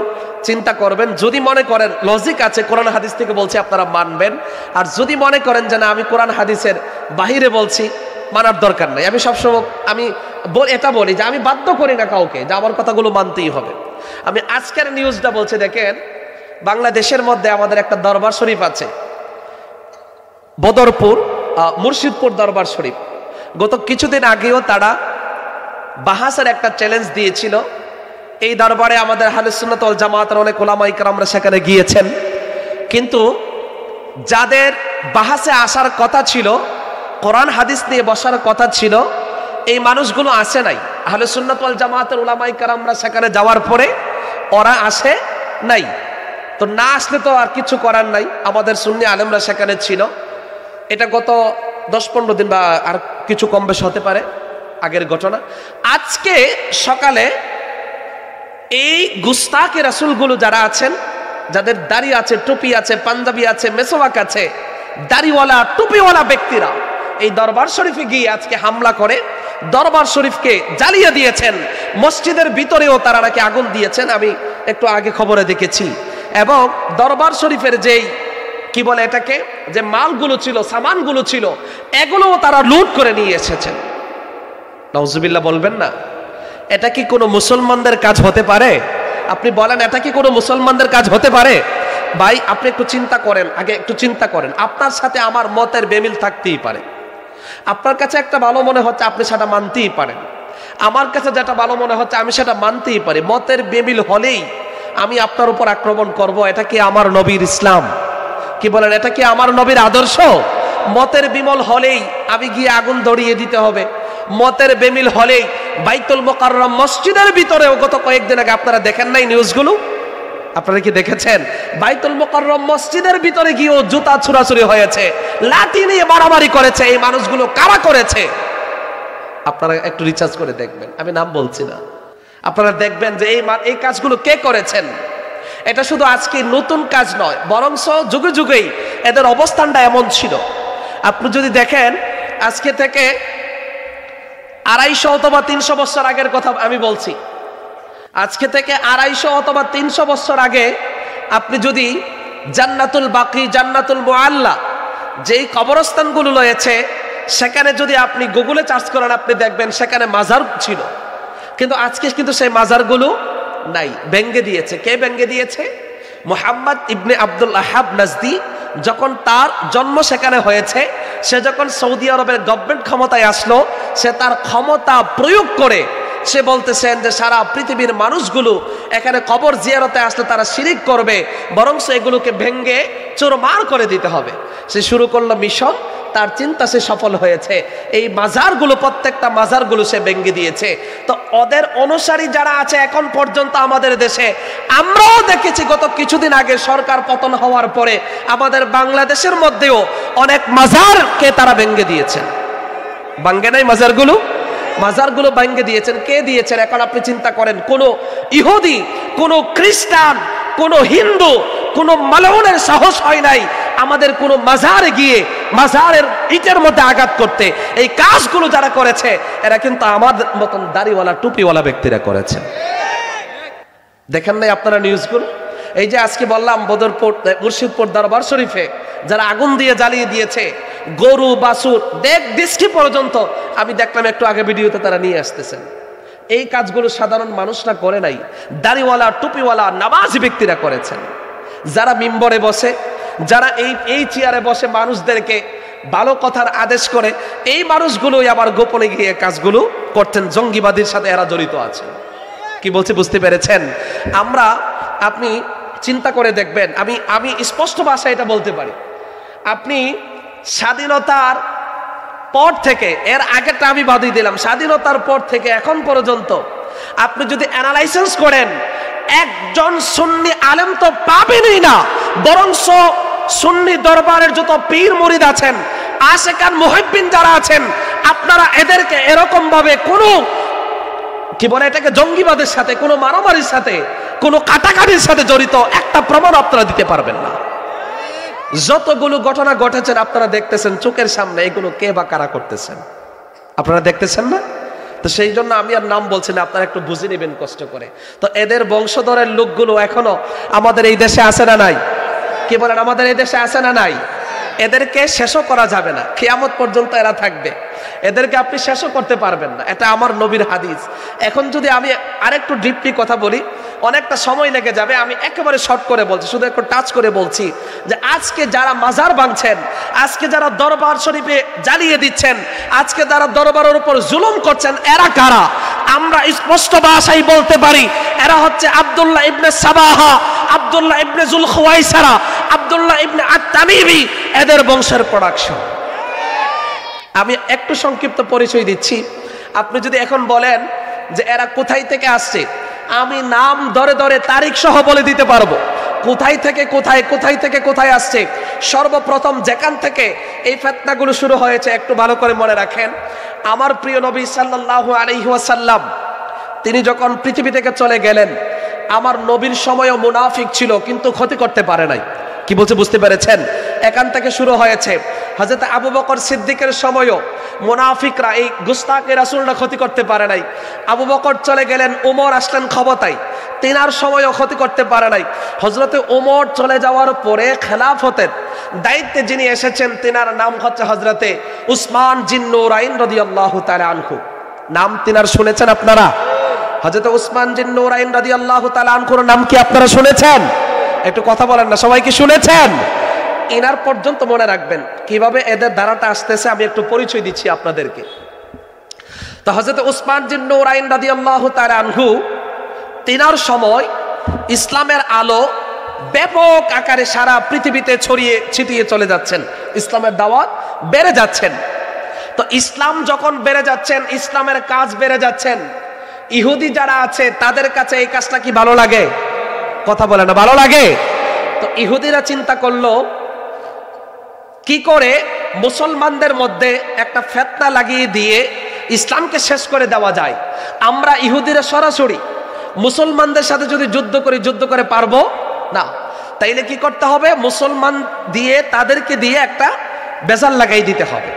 চিন্তা করবেন। যদি মনে করেন লজিক আছে, কোরআন হাদিস থেকে বলছি, আপনারা মানবেন। আর যদি মনে করেন যে না আমি কোরআন হাদিসের বাহিরে বলছি, মানার দরকার নেই। আমি সবসময় এটা বলি যে আমি বাধ্য করি না কাউকে যে আমার কথাগুলো মানতেই হবে। আমি আজকের নিউজটা বলছি, দেখেন বাংলাদেশের মধ্যে আমাদের একটা দরবার শরীফ আছে, বদরপুর মুর্শিদপুর দরবার শরীফ। গত কিছুদিন আগেও তারা বাহাসের একটা চ্যালেঞ্জ দিয়েছিল। এই দরবারে আমাদের আহলে সুন্নাত ওয়াল জামাতের অনেক উলামা ইকরামরা সেখানে গিয়েছেন, কিন্তু যাদের বাহাসে আসার কথা ছিল, কোরআন হাদিস নিয়ে বসার কথা ছিল, এই মানুষগুলো আসে নাই। আহলে সুন্নাত ওয়াল জামাতের উলামা ইকরামরা সেখানে যাওয়ার পরে ওরা আসে নাই। তো না আসলে তো আর কিছু করার নাই, আমাদের সুন্নি আলেমরা সেখানে ছিল। এটা গত 10-15 দিন বা আর কিছু কম বেশি হতে পারে আগের ঘটনা। আজকে সকালে এই গুস্তাকে রাসূলগুলো যারা আছেন, যাদের দাড়ি আছে, টুপি আছে, পাঞ্জাবি আছে, মেসওয়াক আছে, দাড়িওয়ালা টুপিওয়ালা ব্যক্তিরা এই দরবার শরীফে গিয়ে আজকে হামলা করে দরবার শরীফকে জ্বালিয়ে দিয়েছেন, মসজিদের ভিতরেও তারা নাকি আগুন দিয়েছেন, আমি একটু আগে খবরে দেখেছি। এবং দরবার শরীফের যেই কি বলে এটাকে, যে মালগুলো ছিল, সামানগুলো ছিল, এগুলোও তারা লুট করে নিয়ে এসেছেন। নাউজুবিল্লাহ বলবেন না? এটা কি কোনো মুসলমানদের কাজ হতে পারে? আপনি বলেন, এটা কি কোনো মুসলমানদের কাজ হতে পারে? ভাই আপনি একটু চিন্তা করেন, আগে একটু চিন্তা করেন। আপনার সাথে আমার মতের বেমিল থাকতেই পারে, আপনার কাছে একটা ভালো মনে হচ্ছে আপনি সেটা মানতেই পারেন, আমার কাছে যেটা ভালো মনে হচ্ছে আমি সেটা মানতেই পারি। মতের বেমিল হলেই আমি আপনার উপর আক্রমণ করব, এটা কি আমার নবীর ইসলাম? কি বলেন, এটা কি আমার নবীর আদর্শ? মতের বিমল হলেই আমি গিয়ে আগুন ধরিয়ে দিতে হবে, মতের বেমিল হলেই বাইতুল মুকাররম মসজিদের ভিতরে গত কয়েকদিন আগে আপনারা দেখেন নাই নিউজগুলো? আপনারা কি দেখেছেন? বাইতুল মুকাররম মসজিদের ভিতরে গিয়েও জুতা ছুড়াছুড়ি হয়েছে, লাঠি নিয়ে মারামারি করেছে। এই মানুষগুলো কারা করেছে? আপনারা একটু রিসার্চ করে দেখবেন, আমি নাম বলছি না। আপনারা দেখবেন যে এই কাজগুলো কে করেছেন। এটা শুধু আজকে নতুন কাজ নয়, বরংস যুগে যুগেই এদের অবস্থানটা এমন ছিল। আপনি যদি দেখেন আজকে থেকে 250 অথবা 300 বছর আগের কথা আমি বলছি, আজকে থেকে 250 অথবা 300 বছর আগে আপনি যদি জান্নাতুল বাকি, জান্নাতুল মুআল্লা যেই কবরস্থানগুলো রয়েছে সেখানে যদি আপনি গুগলে সার্চ করেন আপনি দেখবেন সেখানে মাজার ছিল, কিন্তু আজকে কিন্তু সেই মাজারগুলো নাই, ভেঙে দিয়েছে। কে ভেঙে দিয়েছে? মুহাম্মদ ইবনে আব্দুল ওয়াহাব নাজদি যখন তার জন্ম সেখানে হয়েছে, সে যখন সৌদি আরবের গভর্নমেন্ট ক্ষমতায় আসলো, সে তার ক্ষমতা প্রয়োগ করে সে বলতেছেন যে সারা পৃথিবীর মানুষগুলো এখানে কবর জিয়ারতে আসলে তারা শিরিক করবে, বরং এগুলোকে ভেঙে চুরমার করে দিতে হবে। সে শুরু করলো মিশন, তার চিন্তা সে সফল হয়েছে। এই মাজারগুলো, প্রত্যেকটা মাজারগুলো সে ভেঙে দিয়েছে। তো ওদের অনুসারী যারা আছে এখন পর্যন্ত আমাদের দেশে, আমরাও দেখেছি গত কিছুদিন আগে সরকার পতন হওয়ার পরে আমাদের বাংলাদেশের মধ্যেও অনেক মাজারকে তারা ভেঙে দিয়েছেন। ভাঙে নাই মাজারগুলো? মাজারগুলো ভেঙে দিয়েছেন। কে দিয়েছেন? এখন আপনি চিন্তা করেন, কোন ইহুদি, কোন খ্রিস্টান, কোন হিন্দু, কোন মালউনের সাহস হয় নাই আমাদের কোন মাজারে গিয়ে মাজারের ইটের মধ্যে আঘাত করতে। এই কাজগুলো যারা করেছে এরা কিন্তু আমাদের মতন দাড়িওয়ালা টুপিওয়ালা ব্যক্তিরা করেছে। দেখেন নাই আপনারা নিউজগুলো? এই যে আজকে বললাম বদরপুর, মুর্শিদপুর দরবার শরীফে যারা আগুন দিয়ে জ্বালিয়ে দিয়েছে, গরু বাছুর দৃষ্টি পর্যন্ত আমি দেখলাম একটু আগে ভিডিওতে তারা নিয়ে আসতেছেন। এই কাজগুলো সাধারণ মানুষরা করে নাই, দাড়িওয়ালা টুপিওয়ালা নামাজি ব্যক্তিরা করেছেন। যারা মিম্বরে বসে, যারা এই চেয়ারে বসে মানুষদেরকে ভালো কথার আদেশ করে, এই মানুষগুলোই আবার গোপনে গিয়ে কাজগুলো করতেন। জঙ্গিবাদীর সাথে এরা জড়িত আছে। কি বলছে বুঝতে পেরেছেন? আপনি চিন্তা করে দেখবেন, আমি স্পষ্ট ভাষায় এটা বলতে পারি। আপনি স্বাধীনতার পর থেকে, এর আগেরটা আমি বাদই দিলাম, স্বাধীনতার পর থেকে এখন পর্যন্ত আপনি যদি অ্যানালাইসিস করেন, একজন সুন্নি আলেম তো পাবেনই না, বরং সুন্নি দরবারের যত পীর মুরিদ আছেন, আশেকান মুহিব্বিন যারা আছেন, আপনারা এদেরকে এরকম ভাবে কোনো কি বলে এটাকে, জঙ্গিবাদের সাথে, কোনো মারামারির সাথে, কোনো কাটাকাটির সাথে জড়িত একটা প্রমাণ আপনারা দিতে পারবেন না। যতগুলো ঘটনা ঘটেছেন আপনারা দেখতেছেন চোখের সামনে, এগুলো কে বা কারা করতেছেন আপনারা দেখতেছেন না? তো সেই জন্য আমি আর নাম বলছি না, আপনারা একটু বুঝে নেবেন কষ্ট করে। তো এদের বংশধরের লোকগুলো এখনো আমাদের এই দেশে আছে না নাই? কি বলেন, আমাদের এই দেশে আছে না নাই? এদেরকে শেষও করা যাবে না, কিয়ামত পর্যন্ত এরা থাকবে, এদেরকে আপনি শেষও করতে পারবেন না। এটা আমার নবীর হাদিস। এখন যদি আমি আরেকটু ডিপলি কথা বলি, অনেকটা সময় লেগে যাবে, আমি একেবারে শর্ট করে বলছি, শুধু একটু টাচ করে বলছি যে আজকে যারা মাজার ভাঙছেন, আজকে যারা দরবার শরীফে জ্বালিয়ে দিচ্ছেন, আজকে যারা দরবারের উপর জুলুম করছেন, এরা কারা? আমরা স্পষ্ট ভাষায় বলতে পারি, এরা হচ্ছে আব্দুল্লাহ ইবনে সাবাহা, আব্দুল্লাহ ইবনে জুলখুয়াইসারা, আব্দুল্লাহ ইবনে আত-তামিমি, এদের বংশের প্রোডাকশন। আমি একটু সংক্ষিপ্ত পরিচয় দিচ্ছি। আপনি যদি এখন বলেন যে এরা কোথায় থেকে আসছে, আমি নাম ধরে ধরে তারিখ সহ বলে দিতে পারবো কোথায় থেকে কোথায় আসছে। সর্বপ্রথম যেখান থেকে এই ফিতনাগুলো শুরু হয়েছে একটু ভালো করে মনে রাখেন। আমার প্রিয় নবী সাল্লাল্লাহু আলাইহি ওয়াসাল্লাম তিনি যখন পৃথিবী থেকে চলে গেলেন, আমার নবীর সময়ও মুনাফিক ছিল কিন্তু ক্ষতি করতে পারে নাই। কি বলছে বুঝতে পেরেছেন? এখান থেকে শুরু হয়েছে। হযরত আবু বকর সিদ্দিকের সময়ও মুনাফিকরা এই গুস্তাকে রাসূলরা ক্ষতি করতে পারে নাই। আবু বকর চলে গেলেন, ওমর আসলেন ক্ষমতায়, তিনার সময়ও ক্ষতি করতে পারে নাই। হযরতে ওমর চলে যাওয়ার পরে খেলাফতের দায়িত্বে যিনি এসেছেন তিনার নাম হচ্ছে হযরতে উসমান জিন্নুরাইন রাদিয়াল্লাহু তাআলা আনহু। নাম তিনার শুনেছেন আপনারা? হযরত উসমান জিন্নুরাইন রাদিয়াল্লাহু তাআলা আনহুর নাম কি আপনারা শুনেছেন? একটু কথা বলেন না, সবাই কি শুনেছেন? ইনার পর্যন্ত মনে রাখবেন। কিভাবে এদের ধারাটা আসতেছে আমি একটু পরিচয় দিচ্ছি আপনাদেরকে। তো হযরত উসমান জিন্নুরাইন রাদিয়াল্লাহু তাআলা আনহু তিনার সময় ইসলামের আলো ব্যাপক আকারে সারা পৃথিবীতে ছড়িয়ে ছিটিয়ে চলে যাচ্ছেন, ইসলামের দাওয়াত বেড়ে যাচ্ছেন। তো ইসলাম যখন বেড়ে যাচ্ছেন, ইসলামের কাজ বেড়ে যাচ্ছেন, ইহুদি যারা আছে তাদের কাছে এই কাজটা কি ভালো লাগে? কথা বলে না, ভালো লাগে? তো ইহুদিরা চিন্তা করলো কি করে মুসলমানদের মধ্যে একটা ফিতনা লাগিয়ে দিয়ে ইসলামকে শেষ করে দেওয়া যায়। আমরা ইহুদিরা সরাসরি মুসলমানদের সাথে যদি যুদ্ধ করে পারবো না, তাইলে কি করতে হবে? মুসলমান দিয়ে তাদেরকে দিয়ে একটা বেজাল লাগাই দিতে হবে।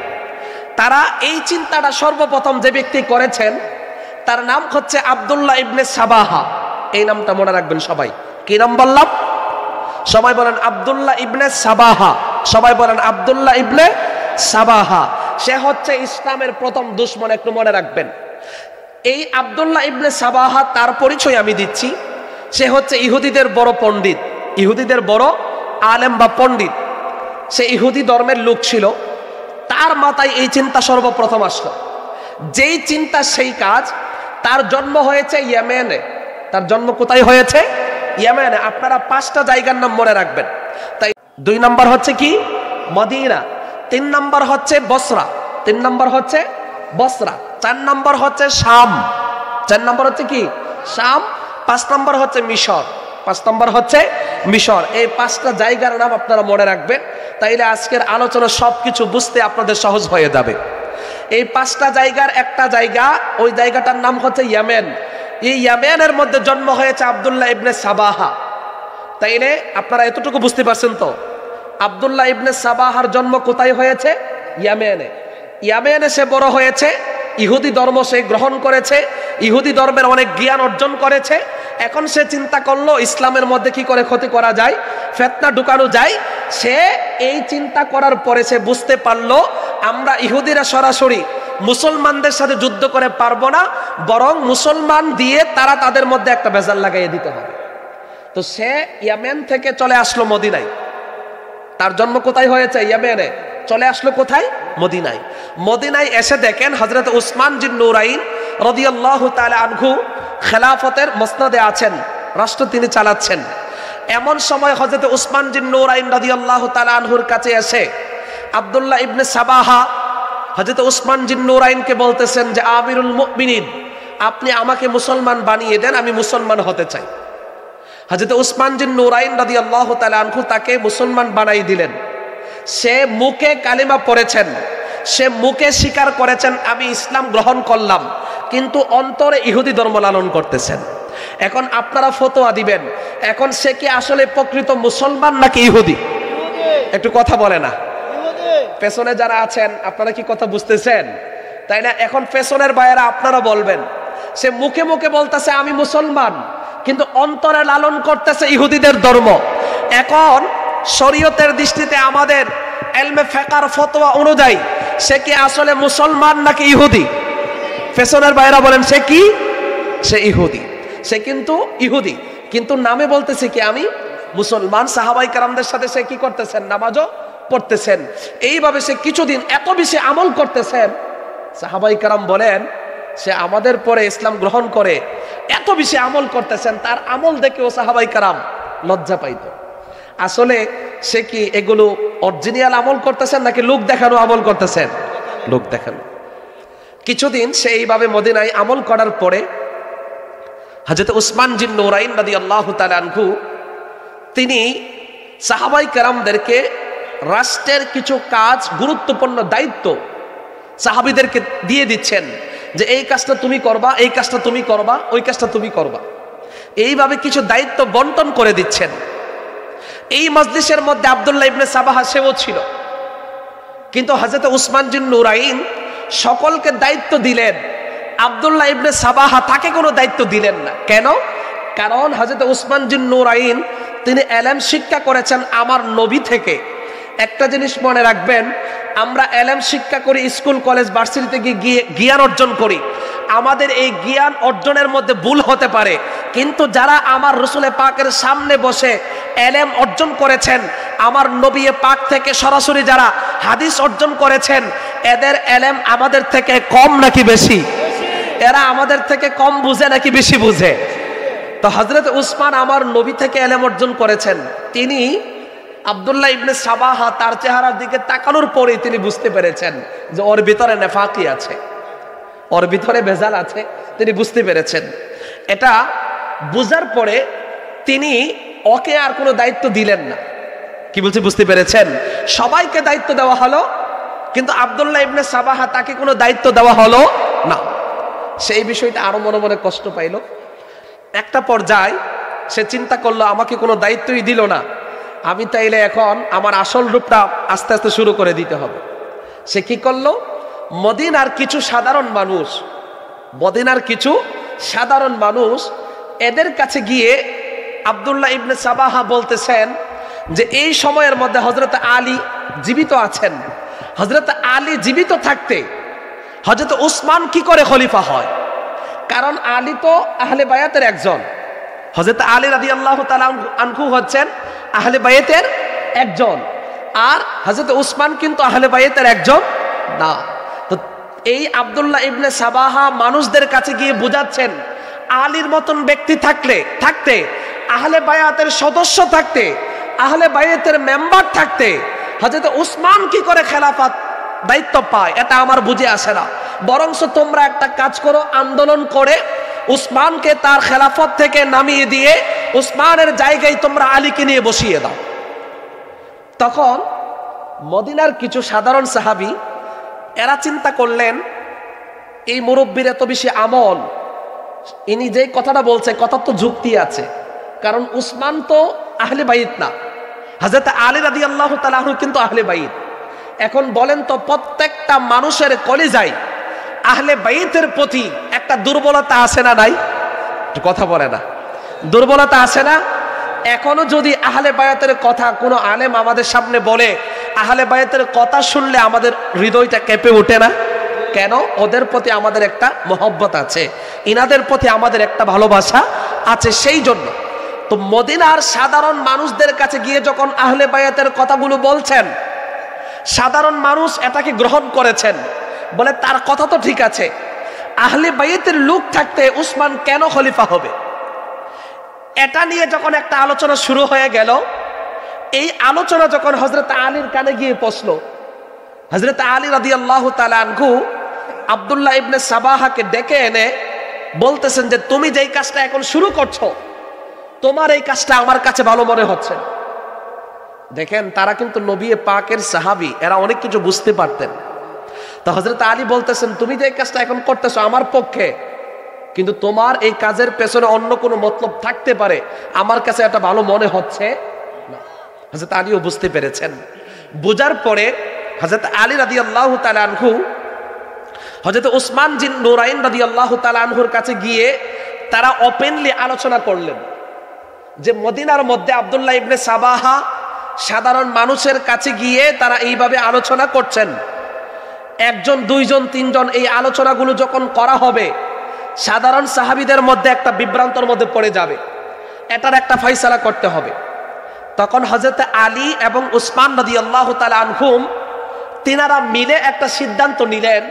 তারা এই চিন্তাটা সর্বপ্রথম যে ব্যক্তি করেছেন তার নাম হচ্ছে আব্দুল্লাহ ইবনে সাবাহা। এই নামটা মনে রাখবেন সবাই। কি নাম বললাম? সবাই বলেন আব্দুল্লাহ ইবনে সাবাহা। সবাই বলেন আব্দুল্লাহ ইবনে সাবাহা। সে হচ্ছে ইসলামের প্রথম দুশমন, একটু মনে রাখবেন। এই আব্দুল্লাহ ইবনে সাবাহা, তার পরিচয় আমি দিচ্ছি। সে হচ্ছে ইহুদিদের বড় পণ্ডিত, ইহুদিদের বড় আলেম বা পণ্ডিত। সে ইহুদি ধর্মের লোক ছিল। তার মাথায় এই চিন্তা সর্বপ্রথম আসলো। যেই চিন্তা সেই কাজ। তার জন্ম হয়েছে ইয়েমেনে। তার জন্ম কোথায় হয়েছে? ইয়েমেনে। আপনারা 5টা জায়গার নাম মনে রাখবেন। তাই 2 নম্বর হচ্ছে কি? মদিনা। 3 নম্বর হচ্ছে বসরা। 3 নম্বর হচ্ছে বসরা। 4 নম্বর হচ্ছে শাম। 4 নম্বর হচ্ছে কি? শাম। 5 নম্বর হচ্ছে মিশর। 5 নম্বর হচ্ছে মিশর। এই 5টা জায়গার নাম আপনারা মনে রাখবেন, তাইলে আজকের আলোচনা সবকিছু বুঝতে আপনাদের সহজ হয়ে যাবে। এই 5টা জায়গার একটা জায়গা, ওই জায়গাটার নাম হচ্ছে ইয়েমেন। এই ইয়েমেনের মধ্যে জন্ম হয়েছে আব্দুল্লাহ ইবনে সাবাহা। তাইলে আপনারা এতটুকু বুঝতে পারছেন তো? আব্দুল্লাহ ইবনে সাবাহার জন্ম কোথায় হয়েছে? ইয়েমেনে। ইয়েমেনে সে বড় হয়েছে, ইহুদি ধর্ম সে গ্রহণ করেছে, ইহুদি ধর্মের অনেক জ্ঞান অর্জন করেছে। এখন সে চিন্তা করলো ইসলামের মধ্যে কি করে ক্ষতি করা যায়, ফিতনা ঢুকানো যায়। সে এই চিন্তা করার পরে সে বুঝতে পারলো আমরা ইহুদিরা সরাসরি মুসলমানদের সাথে যুদ্ধ করে পারবো না, বরং মুসলমান দিয়ে তারা তাদের মধ্যে একটা বেজাল লাগাইয়ে দিতে হবে। তো সে ইয়েমেন থেকে চলে আসলো মদিনায়। তার জন্ম কোথায় হয়েছে? ইয়েমেনে। চলে আসলো কোথায়? মদিনায়। মদিনায় এসে দেখেন হযরত উসমান জিন্নুরাইন রাদিয়াল্লাহু তাআলা আনহু খেলাফতের মসনদে আছেন, রাষ্ট্র তিনি চালাচ্ছেন। এমন সময় হযরত উসমান জিন্নুরাইন রাদিয়াল্লাহু তাআলা আনহুর কাছে এসে আব্দুল্লাহ ইবনে সাবাহা হযরত উসমান জিন্নুরাইনকে বলতেছেন যে আমিরুল মুমিনিন, আপনি আমাকে মুসলমান বানিয়ে দেন, আমি মুসলমান হতে চাই। হযরত উসমান জিন্নুরাইন রাদিয়াল্লাহু তাআলা আনহু তাকে মুসলমান বানাই দিলেন। সে মুখে কালিমা পড়েছেন, সে মুখে স্বীকার করেছেন আমি ইসলাম গ্রহণ করলাম, কিন্তু অন্তরে ইহুদি ধর্ম লালন করতেছেন। এখন আপনারা ফতোয়া দিবেন, এখন সে কি আসলে প্রকৃত মুসলমান নাকি ইহুদি? একটু কথা বলে না। পেছনে যারা আছেন আপনারা কি কথা বুঝতেছেন? তাই না? এখন পেছনের ভাইয়েরা আপনারা বলবেন, সে মুখে মুখে বলতেছে আমি মুসলমান, কিন্তু অন্তরে লালন করতেছে ইহুদিদের ধর্ম। এখন শরীয়তের দৃষ্টিতে আমাদের ইলমে ফিকহর ফতোয়া অনুযায়ী সে কি আসলে মুসলমান নাকি ইহুদি? পেছনের ভাইয়েরা বলেন সে কি? সে ইহুদি। সে কিন্তু ইহুদি, কিন্তু নামে বলতেছে কি আমি মুসলমান। সাহাবায়ে কেরামদের সাথে সে কি করতেছেন? নামাজও পড়তেছেন। এইভাবে সে কিছুদিন এত বেশি আমল করতেছেন, সাহাবায়ে কেরাম বলেন সে আমাদের পরে ইসলাম গ্রহণ করে এত বেশি আমল করতেছেন, তার আমল দেখেও সাহাবায়ে কেরাম লজ্জা পাইত। আসলে সে কি এগুলো অরিজিনাল আমল করতেছেন নাকি লোক দেখানো আমল করতেছেন? লোক দেখানো। কিছুদিন সে এইভাবে মদিনায় আমল করার পরে হযরত উসমান জিন্নুরাইন রাদিয়াল্লাহু তাআলা আনহু তিনি সাহাবায়ে কেরামদেরকে রাষ্ট্রের কিছু কাজ, গুরুত্বপূর্ণ দায়িত্ব সাহাবীদেরকে দিয়ে দিচ্ছেন যে এই কাজটা তুমি করবা, এই কাজটা তুমি করবা, ওই কাজটা তুমি করবা। এইভাবে কিছু দায়িত্ব বন্টন করে দিচ্ছেন। এই মজলিসের মধ্যে আব্দুল্লাহ ইবনে সাবাহা সেও ছিল, কিন্তু হযরত উসমান জিন নুরাইন সকলকে দায়িত্ব দিলেন, আব্দুল্লাহ ইবনে সাবাহা তাকে কোনো দায়িত্ব দিলেন না। কেন? কারণ হযরত উসমান জিন নুরাইন তিনি ইলম শিক্ষা করেছেন আমার নবী থেকে। একটা জিনিস মনে রাখবেন, আমরা ইলম শিক্ষা করি, স্কুল কলেজ ভার্সিটিতে গিয়ে জ্ঞান অর্জন করি। আমাদের এই জ্ঞান অর্জনের মধ্যে ভুল হতে পারে, কিন্তু যারা আমার রাসূলে পাকের সামনে বসে ইলম অর্জন করেছেন, আমার নবী পাক থেকে সরাসরি যারা হাদিস অর্জন করেছেন, এদের ইলম আমাদের থেকে কম নাকি বেশি? এরা আমাদের থেকে কম বুঝে নাকি বেশি বুঝে? তো হযরত উসমান আমার নবী থেকে ইলম অর্জন করেছেন। তিনি আব্দুল্লাহ ইবনে সাবাহা তার চেহারার দিকে তাকানোর পরে তিনি বুঝতে পেরেছেন যে ওর ভিতরে নেফাকি আছে, ওর ভিতরে ভেজাল আছে। তিনি বুঝতে পেরেছেন। এটা বুঝার পরে তিনি ওকে আর কোনো দায়িত্ব দিলেন না। কি বলছি, বুঝতে পেরেছেন? সবাইকে দায়িত্ব দেওয়া হলো, কিন্তু আব্দুল্লাহ ইবনে সাবাহা তাকে কোনো দায়িত্ব দেওয়া হলো না। সেই বিষয়টা আরো মনে মনে কষ্ট পাইল। একটা পর্যায়ে সে চিন্তা করলো, আমাকে কোনো দায়িত্বই দিল না, আমি তাইলে এখন আমার আসল রূপটা আস্তে আস্তে শুরু করে দিতে হবে। সে কি করলো, মদিনার কিছু সাধারণ মানুষ এদের কাছে গিয়ে আব্দুল্লাহ ইবনে সাবাহা বলতেছেন যে এই সময়ের মধ্যে হযরত আলী জীবিত আছেন, হযরত আলী জীবিত থাকতে হযরত উসমান কি করে খলিফা হয়? কারণ আলী তো আহলে বায়াতের একজন, হযরত আলী রাদিয়াল্লাহু তাআলা আনহু হচ্ছেন আহলে বায়াতের একজন, আর হযরত উসমান কিন্তু আহলে বায়াতের একজন না। তো এই আব্দুল্লাহ ইবনে সাবাহা মানুষদের কাছে গিয়ে বুঝাচ্ছেন, আলীর মতন ব্যক্তি থাকতে আহলে বায়াতের সদস্য থাকতে, আহলে বায়াতের মেম্বার থাকতে হযরত উসমান কি করে খেলাফত দায়িত্ব পায়, এটা আমার বুঝে আসে না। বরংস তোমরা একটা কাজ করো, আন্দোলন করে উসমানকে তার খেলাফত থেকে নামিয়ে দিয়ে উসমানের জায়গায় তোমরা আলীকে নিয়ে বসিয়ে দাও। তখন মদিনার কিছু সাধারণ সাহাবী এরা চিন্তা করলেন, এই মুরব্বীর এত বেশি আমল, ইনি যে কথাটা বলছে কথা তো যুক্তি আছে, কারণ উসমান তো আহলে বাইত না, হযরত আলী রাদিয়াল্লাহু তাআলা আনহু কিন্তু আহলে বাইত। এখন বলেন তো, প্রত্যেকটা মানুষের কলিজায় আহলে বাইতের প্রতি একটা দুর্বলতা আছে না নাই? কথা বলে না, দুর্বলতা আছে না? এখনো যদি আহলে বায়াতের কথা কোনো আলেম আমাদের সামনে বলে, আহলে বায়াতের কথা শুনলে আমাদের হৃদয়টা কেঁপে ওঠে না কেন? ওদের প্রতি আমাদের একটা মহব্বত আছে, ইনাদের প্রতি আমাদের একটা ভালোবাসা আছে। সেই জন্য তো মদিনার সাধারণ মানুষদের কাছে গিয়ে যখন আহলে বায়াতের কথাগুলো বলছেন, সাধারণ মানুষ এটাকে গ্রহণ করেছেন, বলে তার কথা তো ঠিক আছে, আহলে বায়াতের লোক থাকতে উসমান কেন খলিফা হবে? এটা নিয়ে যখন একটা আলোচনা শুরু হয়ে গেল, এই আলোচনা যখন হযরত আলীর কানে গিয়ে পৌঁছলো, হযরত আলী রাদিয়াল্লাহু তাআলা আনহু আব্দুল্লাহ ইবনে সাবাহাকে ডেকে এনে বলতেছেন যে তুমি যেই কাজটা এখন শুরু করছো, তোমার এই কাজটা আমার কাছে ভালো মনে হচ্ছে। দেখেন, তারা কিন্তু নবী পাকের সাহাবী, এরা অনেক কিছু বুঝতে পারতেন। তো হযরত আলী বলতেছেন, তুমি যে কাজটা এখন করতেছো আমার পক্ষে, কিন্তু তোমার এই কাজের পেছনে অন্য কোনো মতলব থাকতে পারে, আমার কাছে এটা ভালো মনে হচ্ছে না। হযরত আলীও বুঝতে পেরেছেন। বোঝার পরে হযরত আলী রাদিয়াল্লাহু তাআলা আনহু হযরত উসমান জিন নুরাইন রাদিয়াল্লাহু তাআলা আনহুর কাছে গিয়ে তারা ওপেনলি আলোচনা করলেন যে মদিনার মধ্যে আব্দুল্লাহ ইবনে সাবাহা সাধারণ মানুষের কাছে গিয়ে তারা এইভাবে আলোচনা করছেন। একজন, দুইজন, তিনজন, এই আলোচনাগুলো যখন করা হবে, সাধারণ সাহাবীদের মধ্যে একটা বিভ্রান্তর মধ্যে পড়ে যাবে, এটার একটা ফয়সালা করতে হবে। তখন হযরত আলী এবং উসমান রাদিয়াল্লাহু তাআলা আনহুম তিনারা মিলে একটা সিদ্ধান্ত নিলেন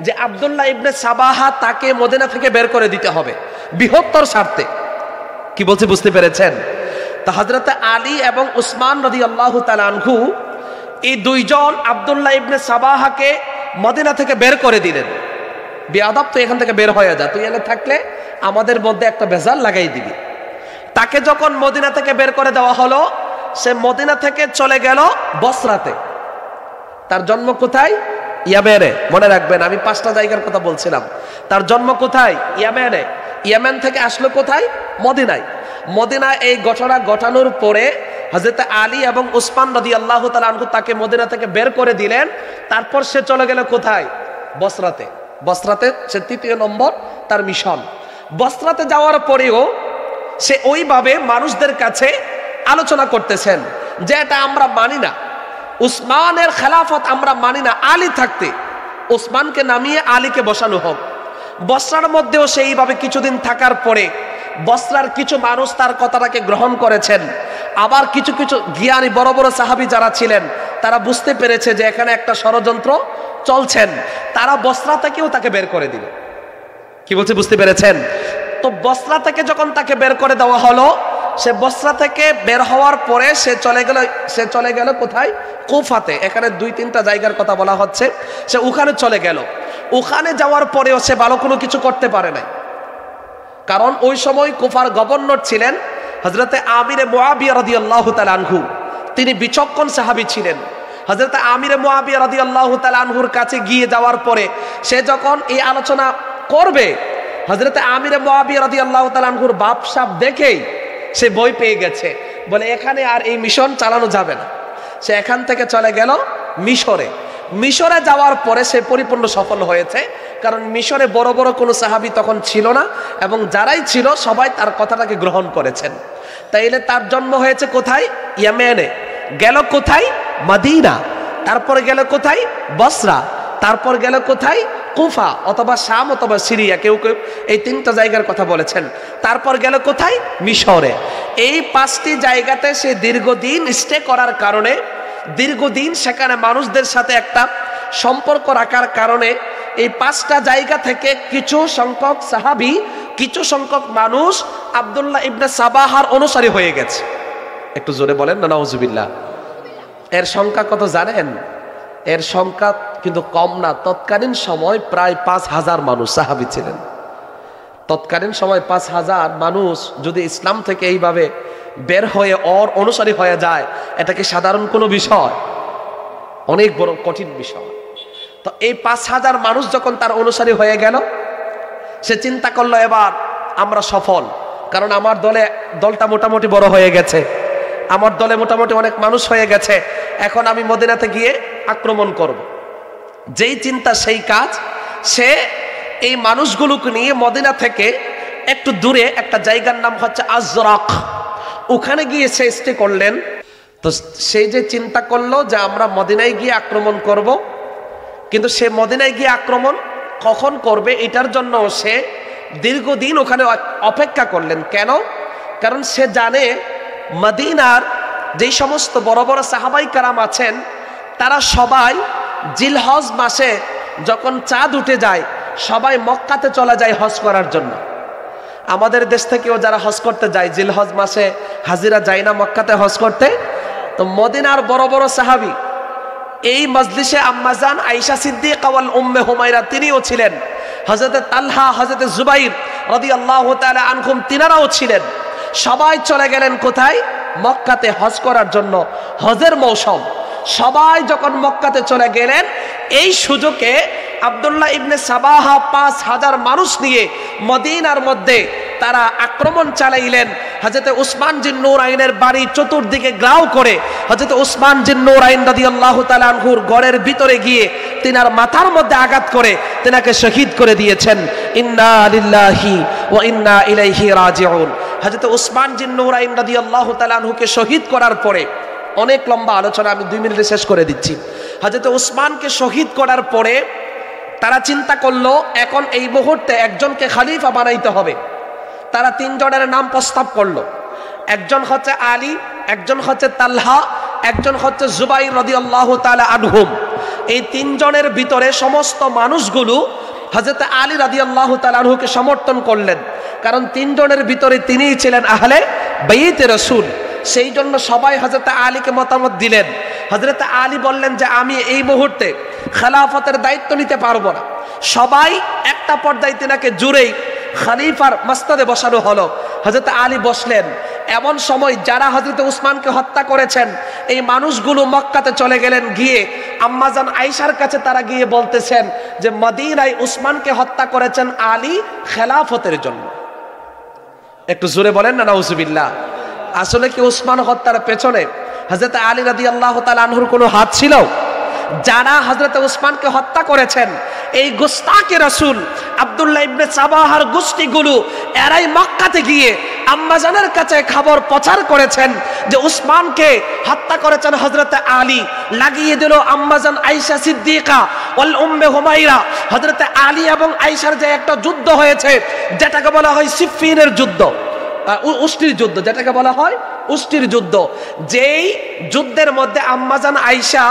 যে আব্দুল্লাহ ইবনে সাবাহা তাকে মদিনা থেকে বের করে দিতে হবে বৃহত্তর স্বার্থে। কি বলছি, বুঝতে পেরেছেন? তো হযরত আলী এবং উসমান রাদিয়াল্লাহু তাআলা আনহু এই দুইজন আব্দুল্লাহ ইবনে সাবাহাকে মদিনা থেকে বের করে দিলেন। বেয়াদব, তো এখান থেকে বের হয়ে যা, তুই এখানে থাকলে আমাদের মধ্যে একটা ভেজাল লাগাই দিবি। তাকে যখন মদিনা থেকে বের করে দেওয়া হলো, সে মদিনা থেকে চলে গেল বসরাতে। তার জন্ম কোথায়? ইয়ামেনে। মনে রাখবেন, আমি 5টা জায়গার কথা বলছিলাম। তার জন্ম কোথায়? ইয়ামেনে। ইয়েমেন থেকে আসলো কোথায়? মদিনায়। মদিনায় এই ঘটনা ঘটানোর পরে হযরত আলী এবং উসমান রাদিয়াল্লাহু তাআলা আনহু তাকে মদিনা থেকে বের করে দিলেন। তারপর সে চলে গেল কোথায়? বসরাতে। বসরাতে সে তৃতীয় নম্বর তার মিশন। বসরাতে যাওয়ার পরেও সে ওইভাবে মানুষদের কাছে আলোচনা করতেছেন যে এটা আমরা মানি না, উসমানের খেলাফত আমরা মানি না, আলী থাকতে উসমানকে নামিয়ে আলীকে বসানো হোক। বসরার মধ্যেও সেইভাবে কিছুদিন থাকার পরে বসরার কিছু মানুষ তার কথাটাকে গ্রহণ করেছেন। আবার কিছু কিছু জ্ঞানী বড় বড় সাহাবী যারা ছিলেন তারা বুঝতে পেরেছে যে এখানে একটা ষড়যন্ত্র চলছেন, তারা বসরা থেকেও তাকে বের করে দিল। কি বলছে বুঝতে পেরেছেন? তো বসরা থেকে যখন তাকে বের করে দেওয়া হলো, সে বসরা থেকে বের হওয়ার পরে সে চলে গেল কোথায়? কুফাতে। এখানে 2-3টা জায়গার কথা বলা হচ্ছে। সে ওখানে চলে গেল। ওখানে যাওয়ার পরেও সে ভালো কোনো কিছু করতে পারে নাই, কারণ ওই সময় কুফার গভর্নর ছিলেন হযরতে আমিরে মুআবিয়া রাদিয়াল্লাহু তাআলা আনহু। তিনি বিচক্ষণ সাহাবী ছিলেন। হযরতে আমিরে মুআবিয়া রাদিয়াল্লাহু তাআলা আনহুর কাছে গিয়ে যাওয়ার পরে সে যখন এই আলোচনা করবে, হযরতে আমিরে মুআবিয়া রাদিয়াল্লাহু তাআলা আনহুর বাপ সাহেব দেখেই সে ভয় পেয়ে গেছে, বলে এখানে আর এই মিশন চালানো যাবে না। সে এখান থেকে চলে গেল মিশরে। মিশরে যাওয়ার পরে সে পরিপূর্ণ সফল হয়েছে, কারণ মিশরে বড় বড় কোনো সাহাবী তখন ছিল না এবং যারাই ছিল সবাই তার কথাটাকে গ্রহণ করেছেন। তাইলে তার জন্ম হয়েছে কোথায়? ইয়েমেনে। গেল কোথায়? মদিনা। তারপরে গেল কোথায়? বসরা। তারপর গেল কোথায়? কুফা অথবা শাম অথবা সিরিয়া, কেউ কেউ এই 3টা জায়গার কথা বলেছেন। তারপর গেল কোথায়? মিশরে। এই 5টি জায়গাতে সে দীর্ঘদিন স্টে করার কারণে, দীর্ঘদিন সেখানে মানুষদের সাথে একটা সম্পর্ক রাখার কারণে এই 5টা জায়গা থেকে কিছু সংখ্যক সাহাবী, কিছু সংখ্যক মানুষ আব্দুল্লাহ ইবনে সাবাহার অনুসারী হয়ে গেছে। একটু জোরে বলেন না নাউজুবিল্লাহ। এর সংখ্যা কত জানেন? এর সংখ্যা কিন্তু কম না। তৎকালীন সময় প্রায় 5000 মানুষ সাহাবী ছিলেন। তৎকালীন সময় 5000 মানুষ যদি ইসলাম থেকে এইভাবে বের হয়ে ওর অনুসারী হয়ে যায়, এটা কি সাধারণ কোনো বিষয়? অনেক বড় কঠিন বিষয়। তো এই 5000 মানুষ যখন তার অনুসারী হয়ে গেল, সে চিন্তা করলো এবার আমরা সফল, কারণ আমার দলটা মোটামুটি বড় হয়ে গেছে, আমার দলে মোটামুটি অনেক মানুষ হয়ে গেছে, এখন আমি মদিনাতে গিয়ে আক্রমণ করব। যেই চিন্তা সেই কাজ। সে এই মানুষগুলোকে নিয়ে মদিনা থেকে একটু দূরে একটা জায়গার নাম হচ্ছে আজরাক, ওখানে গিয়ে সে স্টে করলেন। তো সেই যে চিন্তা করলো যে আমরা মদিনায় গিয়ে আক্রমণ করব, কিন্তু সে মদিনায় গিয়ে আক্রমণ কখন করবে এটার জন্য সে দীর্ঘদিন ওখানে অপেক্ষা করলেন। কেন? কারণ সে জানে মদিনার যেই সমস্ত বড় বড় সাহাবাই কারাম আছেন, তারা সবাই জিলহজ মাসে যখন চাঁদ উঠে যায় সবাই মক্কাতে চলে যায় হজ করার জন্য। আমাদের দেশ থেকেও যারা হজ করতে যায় জিলহজ মাসে হাজিরা যায় না মক্কাতে হজ করতে? তো মদিনার বড় বড় সাহাবী, এই মজলিসে আম্মাজান আয়েশা সিদ্দিকা ওয়াল উম্মে হুমায়রা তিনিও ছিলেন, হযরতে তালহা, হযরতে জুবাইর রাদিয়াল্লাহু তাআলা আনহুম তিনারাও ছিলেন। সবাই চলে গেলেন কোথায়? মক্কাতে হজ করার জন্য। হজের মৌসুম। সবাই যখন মক্কাতে চলে গেলেন, এই সুযোগে আব্দুল্লাহ ইবনে সাবাহা 5000 মানুষ নিয়ে মদিনার মধ্যে তারা আক্রমণ চালাইলেন। হযরতে উসমান জিন নূরাইনের বাড়ি চতুর্দিকে গ্রাও করে হযরতে উসমান জিন নূরাইন রাদিয়াল্লাহু তাআলা আনহুর ঘরের ভিতরে গিয়ে তিনার মাথার মধ্যে আঘাত করে তিনাকে শহীদ করে দিয়েছেন। ইন্না লিল্লাহি ওয়া ইন্না ইলাইহি রাজিউন। হযরতে উসমান জিন নূরাইন রাদিয়াল্লাহু তাআলা আনহুকে শহীদ করার পরে, অনেক লম্বা আলোচনা, আমি 2 মিনিটে শেষ করে দিচ্ছি। হযরতে উসমানকে শহীদ করার পরে তারা চিন্তা করলো এখন এই মুহূর্তে একজনকে খলিফা বানাইতে হবে। তারা 3 জনের নাম প্রস্তাব করলো। একজন হচ্ছে আলী, একজন হচ্ছে তালহা, একজন হচ্ছে জুবাইর রাদিয়াল্লাহু তাআলা আনহুম। এই 3 জনের ভিতরে সমস্ত মানুষগুলো হযরতে আলী রাদিয়াল্লাহু তাআলা আনহুকে সমর্থন করলেন, কারণ 3 জনের ভিতরে তিনিই ছিলেন আহলে বাইতে রাসূল। সেই জন্য সবাই হযরতে আলীকে মতামত দিলেন। হযরতে আলী বললেন যে আমি এই মুহূর্তে খেলাফতের দায়িত্ব নিতে পারবো না। সবাই একটা পর্যায়ে তিনাকে জুড়েই খলিফার মসনদে বসানো হলো। হযরতে আলী বসলেন। এমন সময় যারা হযরতে উসমানকে হত্যা করেছেন এই মানুষগুলো মক্কাতে চলে গেলেন। গিয়ে আম্মাজান আয়েশার কাছে তারা গিয়ে বলতেছেন যে মদিনায় উসমানকে হত্যা করেছেন আলী খেলাফতের জন্য। একটু জোরে বলেন না নাউজুবিল্লাহ। আসলে কি উসমান হত্যার পেছনে হযরত আলী রাদিয়াল্লাহু তাআলা আনহুর কোনো হাত ছিল? যারা হযরত উসমানকে হত্যা করেছেন এই গোস্তাকে রাসূল আব্দুল্লাহ ইবনে সাবাহার গোষ্ঠীগুলো এরাই মক্কাতে গিয়ে আম্মাজানের কাছে খবর প্রচার করেছেন যে উসমানকে হত্যা করেছেন হযরত আলী। লাগিয়ে দিল আম্মাজান আয়েশা সিদ্দিকা ওয়াল উম্মে হুমায়রা। হযরত আলী এবং আয়েশার যে একটা যুদ্ধ হয়েছে যেটাকে বলা হয় সিফফিনের যুদ্ধ, উষ্টির যুদ্ধ, যেটাকে বলা হয় উষ্টির যুদ্ধ, যেই যুদ্ধের মধ্যে আম্মাজান আয়েশা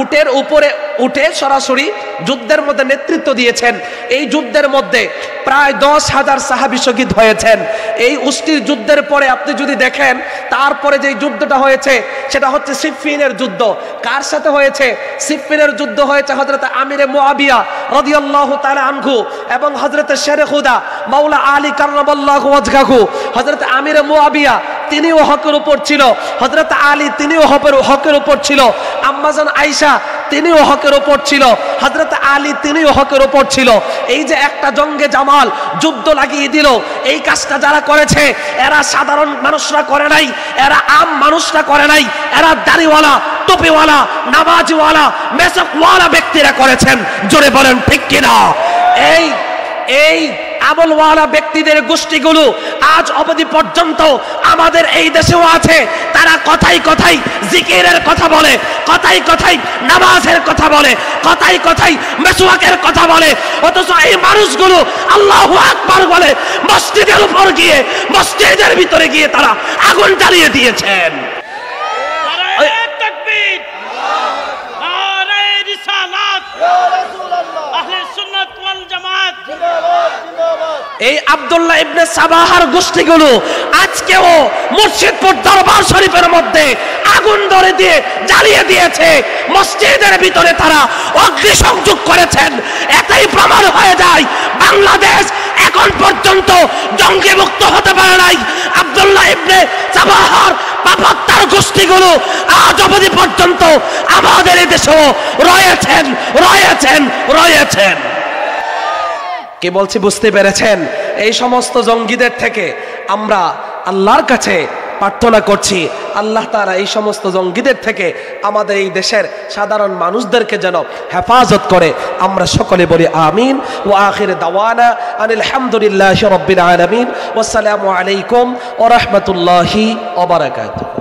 উটের উপরে উঠে সরাসরি যুদ্ধের মধ্যে নেতৃত্ব দিয়েছেন। এই যুদ্ধের মধ্যে প্রায় 10,000 সাহাবী শহীদ হয়েছেন। এই উষ্টির যুদ্ধের পরে আপনি যদি দেখেন তারপরে যে যুদ্ধটা হয়েছে সেটা হচ্ছে সিফফিনের যুদ্ধ। কার সাথে হয়েছে? সিফফিনের যুদ্ধ হয়েছে হযরত আমিরে মুআবিয়া রাদিয়াল্লাহু তাআলা আনহু এবং হযরত শেরে খুদা মাওলা আলী কাররামাল্লাহু ওয়াজহাহু। হযরত আমিরে মুআবিয়া তিনিও হকের উপর ছিল, হযরত আলী তিনিও হকের উপর ছিল, আম্মাজান আয়েশা তিনিও হকের উপর ছিল, হযরত আলী তিনিও হকের উপর ছিল। এই যে একটা জঙ্গে জামাল যুদ্ধ লাগিয়ে দিল, এই কাজটা যারা করেছে এরা সাধারণ মানুষরা করে নাই, এরা আম মানুষরা করে নাই, এরা দাড়িওয়ালা, টুপিওয়ালা, নামাজওয়ালা, মেসকওয়ালা ব্যক্তিরা করেছেন। জোরে বলেন ঠিক কিনা? এই আমলওয়ালা ব্যক্তিদের গোষ্ঠীগুলো আজ অবধি পর্যন্ত আমাদের এই দেশেও আছে। তারা কথাই কথাই জিকিরের কথা বলে, কথাই কথাই নামাজের কথা বলে, কথাই কথাই মেসওয়াকের কথা বলে, অথচ এই মানুষগুলো আল্লাহু আকবার বলে মসজিদের উপর গিয়ে, মসজিদের ভিতরে গিয়ে তারা আগুন জ্বালিয়ে দিয়েছেন। এই আব্দুল্লাহ ইবনে সাবাহার গোষ্ঠীগুলো আজকেও মুর্শিদপুর দরবার শরীফের মধ্যে আগুন ধরে দিয়ে জ্বালিয়ে দিয়েছে, মসজিদের ভিতরে তারা অগ্নিসংযোগ করেছেন। এটাই প্রমাণ হয়ে যায় বাংলাদেশ এখন পর্যন্ত জঙ্গি মুক্ত হতে পারে নাই। আব্দুল্লাহ ইবনে সাবাহার পাপাত্তার গোষ্ঠীগুলো আজ অবধি পর্যন্ত আমাদের এই দেশেও রয়েছেন রয়েছেন রয়েছেন। কে বলছি বুঝতে পেরেছেন? এই সমস্ত জঙ্গিদের থেকে আমরা আল্লাহর কাছে প্রার্থনা করছি আল্লাহ তাআলা এই সমস্ত জঙ্গিদের থেকে আমাদের এই দেশের সাধারণ মানুষদেরকে যেন হেফাজত করে। আমরা সকলে বলি আমিন। ওয়া আখির দাওয়ানা আনিল হামদুলিল্লাহি রাব্বিল আলামিন। ওয়াসসালামু আলাইকুম ওয়া রাহমাতুল্লাহি ওয়া বারাকাতুহু।